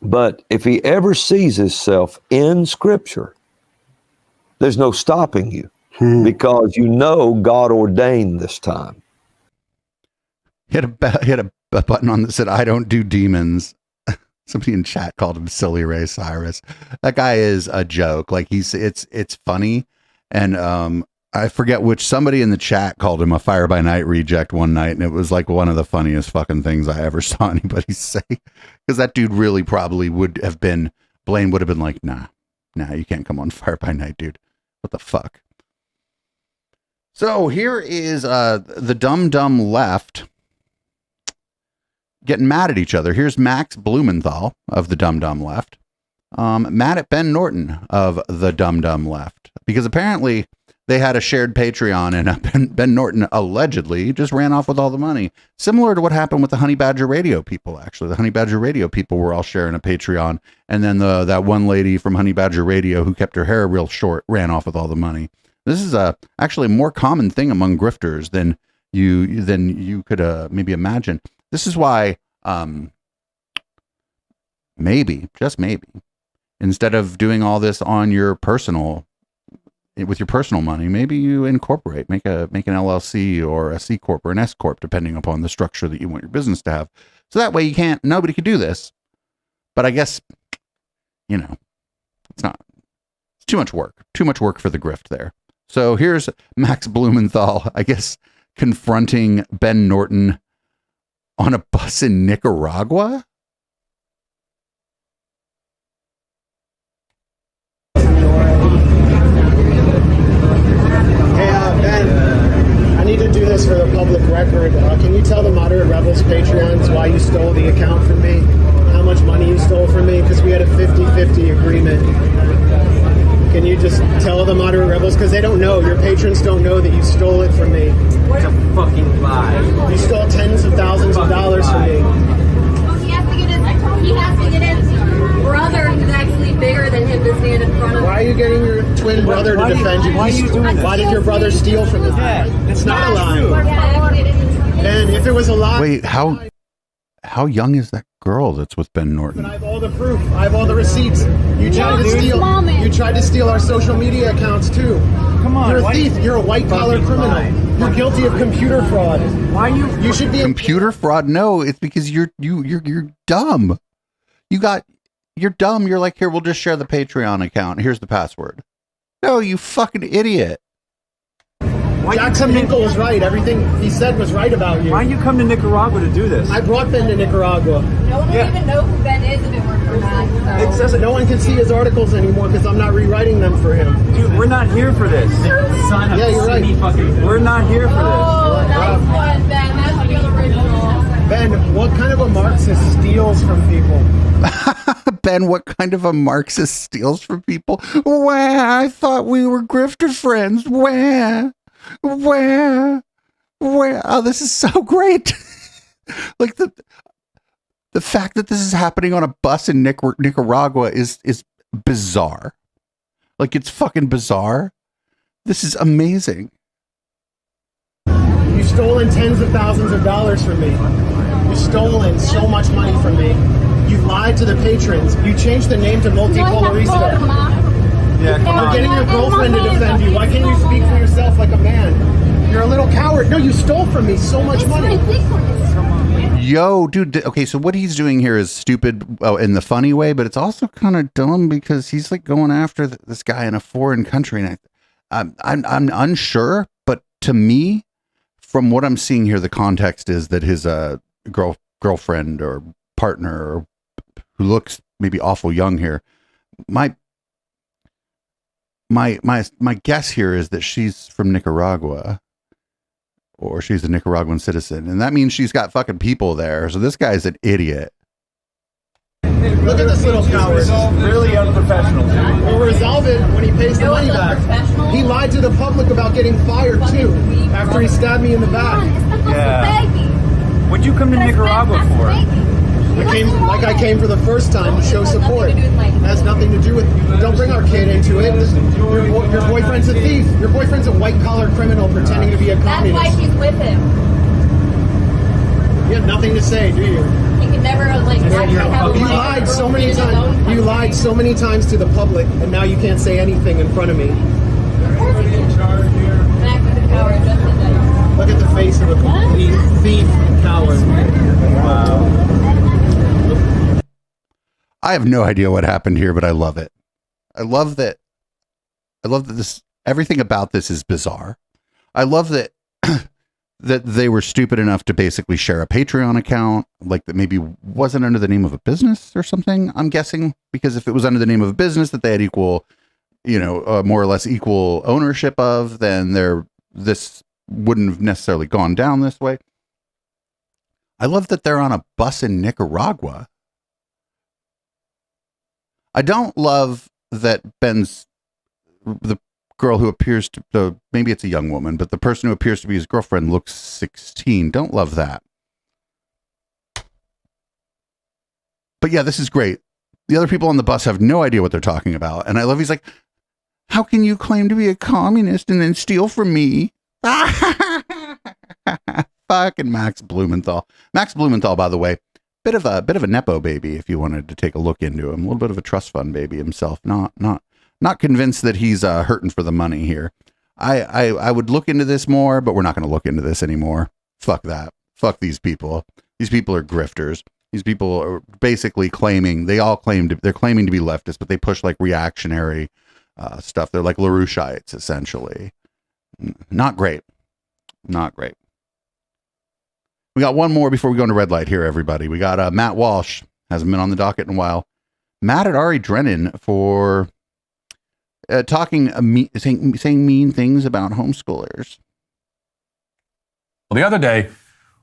But if he ever sees himself in Scripture, there's no stopping you because you know God ordained this time. He had a button on that said, "I don't do demons." Somebody in chat called him Silly Ray Cyrus. That guy is a joke. Like it's funny. And I forget which, somebody in the chat called him a Fire by Night reject one night. And it was like one of the funniest fucking things I ever saw anybody say. Because that dude really probably would have been, Blaine would have been like, nah, you can't come on Fire by Night, dude. What the fuck? So here is the dumb left getting mad at each other. Here's Max Blumenthal of the dumb left, mad at Ben Norton of the dumb left, because apparently they had a shared Patreon, and Ben Norton allegedly just ran off with all the money. Similar to what happened with the Honey Badger Radio people, actually. The Honey Badger Radio people were all sharing a Patreon, and then that one lady from Honey Badger Radio who kept her hair real short ran off with all the money. This is actually a more common thing among grifters than you could maybe imagine. This is why maybe, just maybe, instead of doing all this on your personal, with your personal money, maybe you incorporate, make an LLC or a C Corp or an S Corp, depending upon the structure that you want your business to have. So that way nobody could do this. But I guess, it's too much work for the grift there. So here's Max Blumenthal, I guess, confronting Ben Norton on a bus in Nicaragua. Ben, I need to do this for the public record. Can you tell the Moderate Rebels Patreons why you stole the account from me? How much money you stole from me? Because we had a 50-50 agreement. Can you just tell the Moderate Rebels? Because they don't know. Your patrons don't know that you stole it from me. It's a fucking lie. You stole tens of thousands of dollars from me. Well, he has to get his brother, who's actually bigger than him, to stand in front of him. Why are you getting your twin brother to defend you? Why are you doing Why did your brother steal from you? It's not a lie. And if it was a lie... Wait, how young is that girl that's with Ben Norton? I have all the proof. I have all the receipts. You tried to steal. You tried to steal our social media accounts too. Come on, you're a thief. You're a white collar criminal. You're guilty of computer fraud. Why you should be computer fraud? No, it's because you're dumb. You're dumb. You're like, here, we'll just share the Patreon account. Here's the password. No, you fucking idiot. Jackson Hinkle was right. Everything he said was right about you. Why you come to Nicaragua to do this? I brought Ben to Nicaragua. No one would even know who Ben is if it weren't for that. It says no one can see his articles anymore because I'm not rewriting them for him. Dude, we're not here for this. Son of yeah, you're right. We're not here for this. Oh, nice one, Ben. That's real original. Ben, what kind of a Marxist steals from people? Ben, what kind of a Marxist steals from people? Wah, I thought we were grifter friends. Wah. Oh, this is so great. Like the fact that this is happening on a bus in Nicaragua is bizarre. Like, it's fucking bizarre. This is amazing. You've stolen tens of thousands of dollars from me. You've stolen so much money from me. You've lied to the patrons. You changed the name to Multipolarista. Yeah, You're getting your girlfriend to defend you. Why can't you speak for yourself like a man? You're a little coward. No, you stole from me so much money. Yo, dude. Okay, so what he's doing here is stupid in the funny way, but it's also kind of dumb because he's like going after this guy in a foreign country, and I'm unsure. But to me, from what I'm seeing here, the context is that his girlfriend or partner, or who looks maybe awful young here, my guess here is that she's from Nicaragua, or she's a Nicaraguan citizen, and that means she's got fucking people there. So this guy's an idiot. Look at this little coward. Really unprofessional. We'll resolve it when he pays the money back. He lied to the public about getting fired too, after he stabbed me in the back. Yeah. What'd you come to Nicaragua for? I came for the first time to show support. It has nothing to do with. Don't bring our kid into it. Your boyfriend's a thief. Your boyfriend's a white collar criminal pretending to be a communist. That's why she's with him. You have nothing to say, do you? You can never actually have. You lied so many times. You lied so many times to the public, and now you can't say anything in front of me. Look at the face of a complete thief and coward. Wow. I have no idea what happened here, but I love it. I love that this, everything about this is bizarre. I love that that they were stupid enough to basically share a Patreon account, like that maybe wasn't under the name of a business or something, I'm guessing, because if it was under the name of a business that they had equal, more or less equal ownership of, then this wouldn't have necessarily gone down this way. I love that they're on a bus in Nicaragua. I don't love that the girl who appears to, maybe it's a young woman, but the person who appears to be his girlfriend looks 16. Don't love that. But yeah, this is great. The other people on the bus have no idea what they're talking about. And I love, he's like, how can you claim to be a communist and then steal from me? Fucking Max Blumenthal. Max Blumenthal, by the way, bit of a Nepo baby, if you wanted to take a look into him. A little bit of a trust fund baby himself. Not convinced that he's hurting for the money here. I would look into this more, but we're not going to look into this anymore. Fuck that. Fuck these people. These people are grifters. These people are basically claiming, they're claiming to be leftist, but they push like reactionary stuff. They're like LaRoucheites, essentially. Not great. Not great. We got one more before we go into red light here, everybody. We got Matt Walsh. Hasn't been on the docket in a while. Mad at Ari Drennan for saying mean things about homeschoolers. Well, the other day,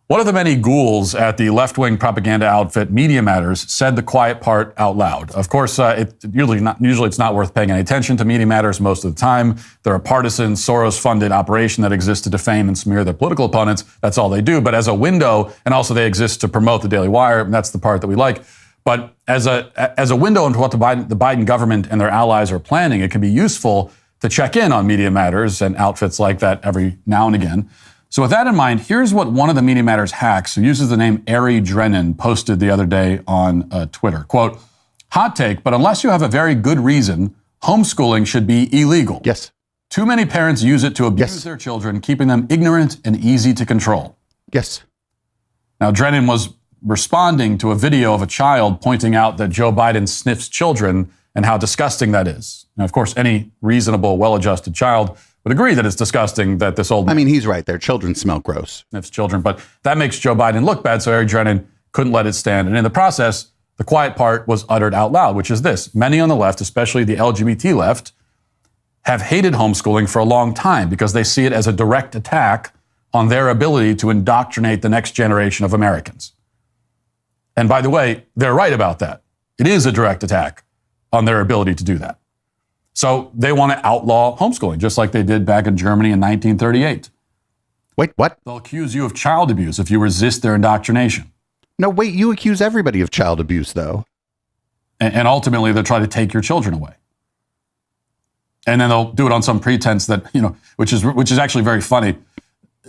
one of the many ghouls at the left-wing propaganda outfit Media Matters said the quiet part out loud. Of course, usually it's not worth paying any attention to Media Matters most of the time. They're a partisan, Soros-funded operation that exists to defame and smear their political opponents. That's all they do. But as a window, and also they exist to promote the Daily Wire, and that's the part that we like. But as a window into what the Biden government and their allies are planning, it can be useful to check in on Media Matters and outfits like that every now and again. So with that in mind, here's what one of the Media Matters hacks who uses the name Ari Drennan posted the other day on Twitter. Quote, hot take, but unless you have a very good reason, homeschooling should be illegal. Yes. Too many parents use it to abuse their children, keeping them ignorant and easy to control. Yes. Now, Drennan was responding to a video of a child pointing out that Joe Biden sniffs children and how disgusting that is. Now, of course, any reasonable, well-adjusted child would agree that it's disgusting that this old... I mean, he's right there. Children smell gross. Sniffs children, but that makes Joe Biden look bad, so Ari Drennan couldn't let it stand. And in the process, the quiet part was uttered out loud, which is this. Many on the left, especially the LGBT left, have hated homeschooling for a long time because they see it as a direct attack on their ability to indoctrinate the next generation of Americans. And by the way, they're right about that. It is a direct attack on their ability to do that. So they want to outlaw homeschooling, just like they did back in Germany in 1938. Wait, what? They'll accuse you of child abuse if you resist their indoctrination. No, wait, you accuse everybody of child abuse, though. And ultimately, they'll try to take your children away. And then they'll do it on some pretense that, which is actually very funny,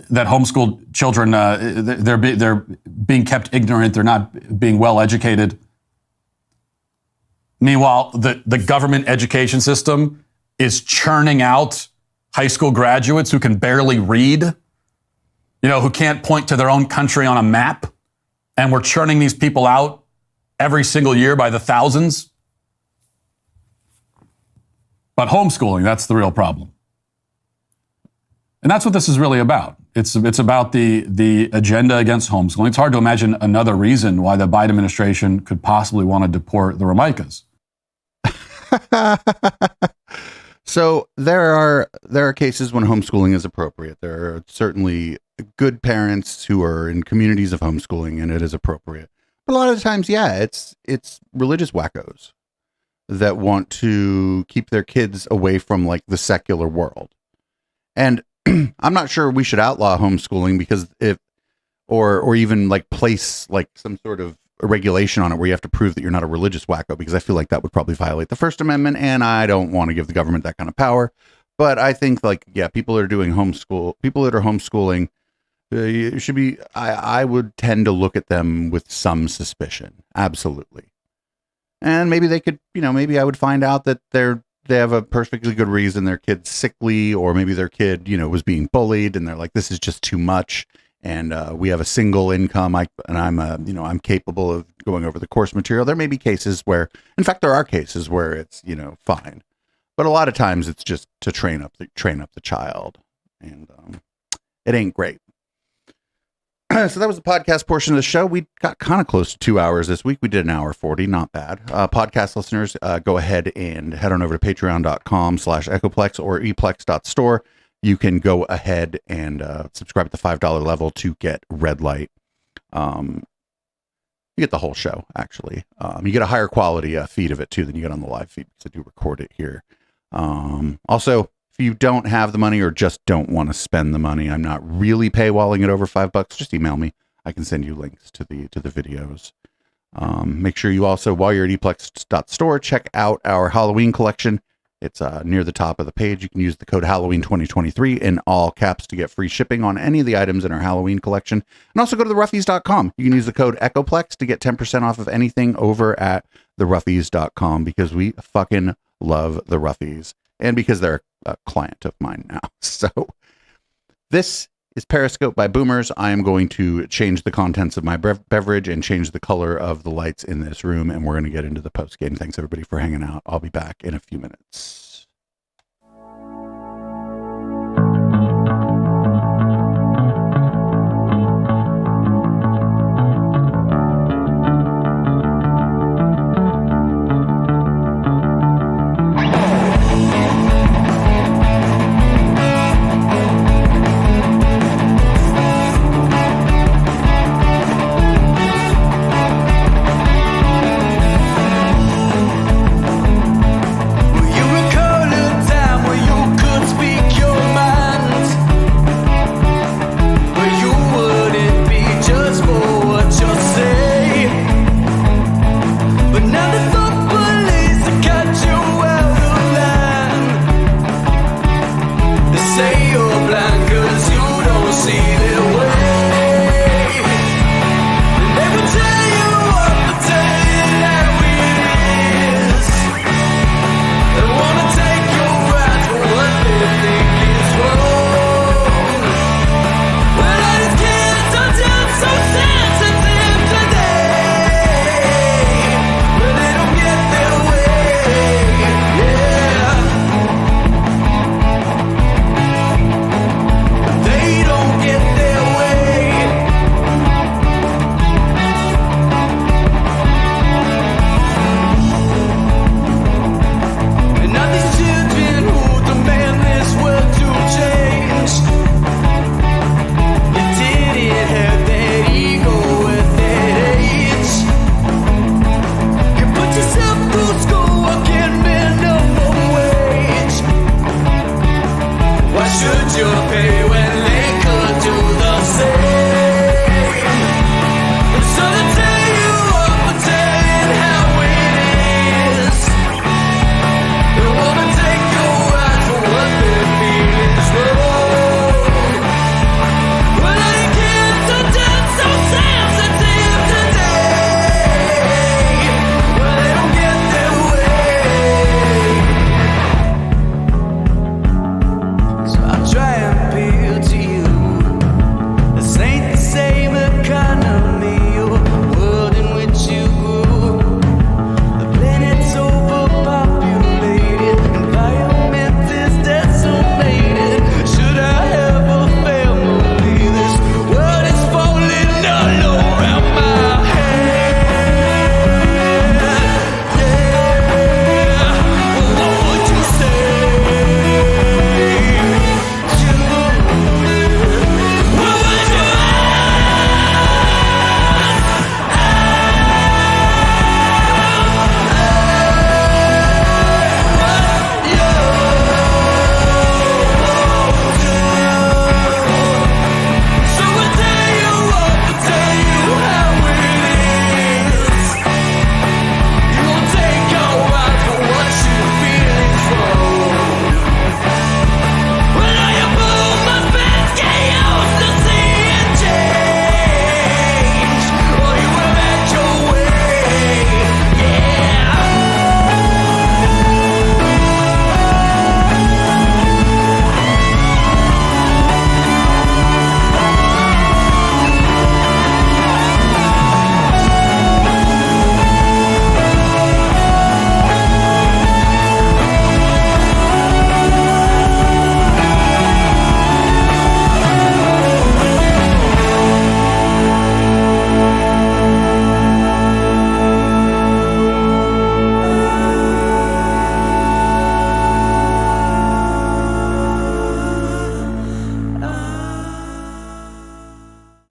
that homeschooled children, they're being kept ignorant, they're not being well educated. Meanwhile, the government education system is churning out high school graduates who can barely read, who can't point to their own country on a map. And we're churning these people out every single year by the thousands. But homeschooling, that's the real problem. And that's what this is really about. It's about the agenda against homeschooling. It's hard to imagine another reason why the Biden administration could possibly want to deport the Ramaikas. So there are cases when homeschooling is appropriate. There are certainly good parents who are in communities of homeschooling, and it is appropriate. But a lot of the times, yeah, it's religious wackos that want to keep their kids away from like the secular world. And I'm not sure we should outlaw homeschooling because or even like place like some sort of a regulation on it where you have to prove that you're not a religious wacko, because I feel like that would probably violate the First Amendment, and I don't want to give the government that kind of power. But I think like, yeah, people that are homeschooling, you should be, I would tend to look at them with some suspicion. Absolutely. And maybe they could, maybe I would find out that they have a perfectly good reason their kid's sickly, or maybe their kid, was being bullied and they're like, this is just too much. And we have a single income, I'm capable of going over the course material. There may be cases where, in fact, there are cases where it's, fine. But a lot of times it's just to train up the child. And it ain't great. So that was the podcast portion of the show. We got kind of close to 2 hours this week. We did 1:40, not bad. Podcast listeners, go ahead and head on over to patreon.com/echoplex or eplex.store. You can go ahead and subscribe at the $5 level to get Red Light. You get the whole show, actually. You get a higher quality feed of it, too, than you get on the live feed, because I do record it here. Also, If you don't have the money or just don't want to spend the money, I'm not really paywalling it over $5. Just email me. I can send you links to the videos. Make sure you also, while you're at eplex.store, check out our Halloween collection. It's near the top of the page. You can use the code Halloween 2023 in all caps to get free shipping on any of the items in our Halloween collection. And also go to theruffies.com. You can use the code EchoPlex to get 10% off of anything over at theruffies.com, because we fucking love the Ruffies, and because they're a client of mine now. So this is Periscope by Boomers. I am going to change the contents of my beverage and change the color of the lights in this room, and we're going to get into the post game. Thanks everybody for hanging out. I'll be back in a few minutes. Say you're blind.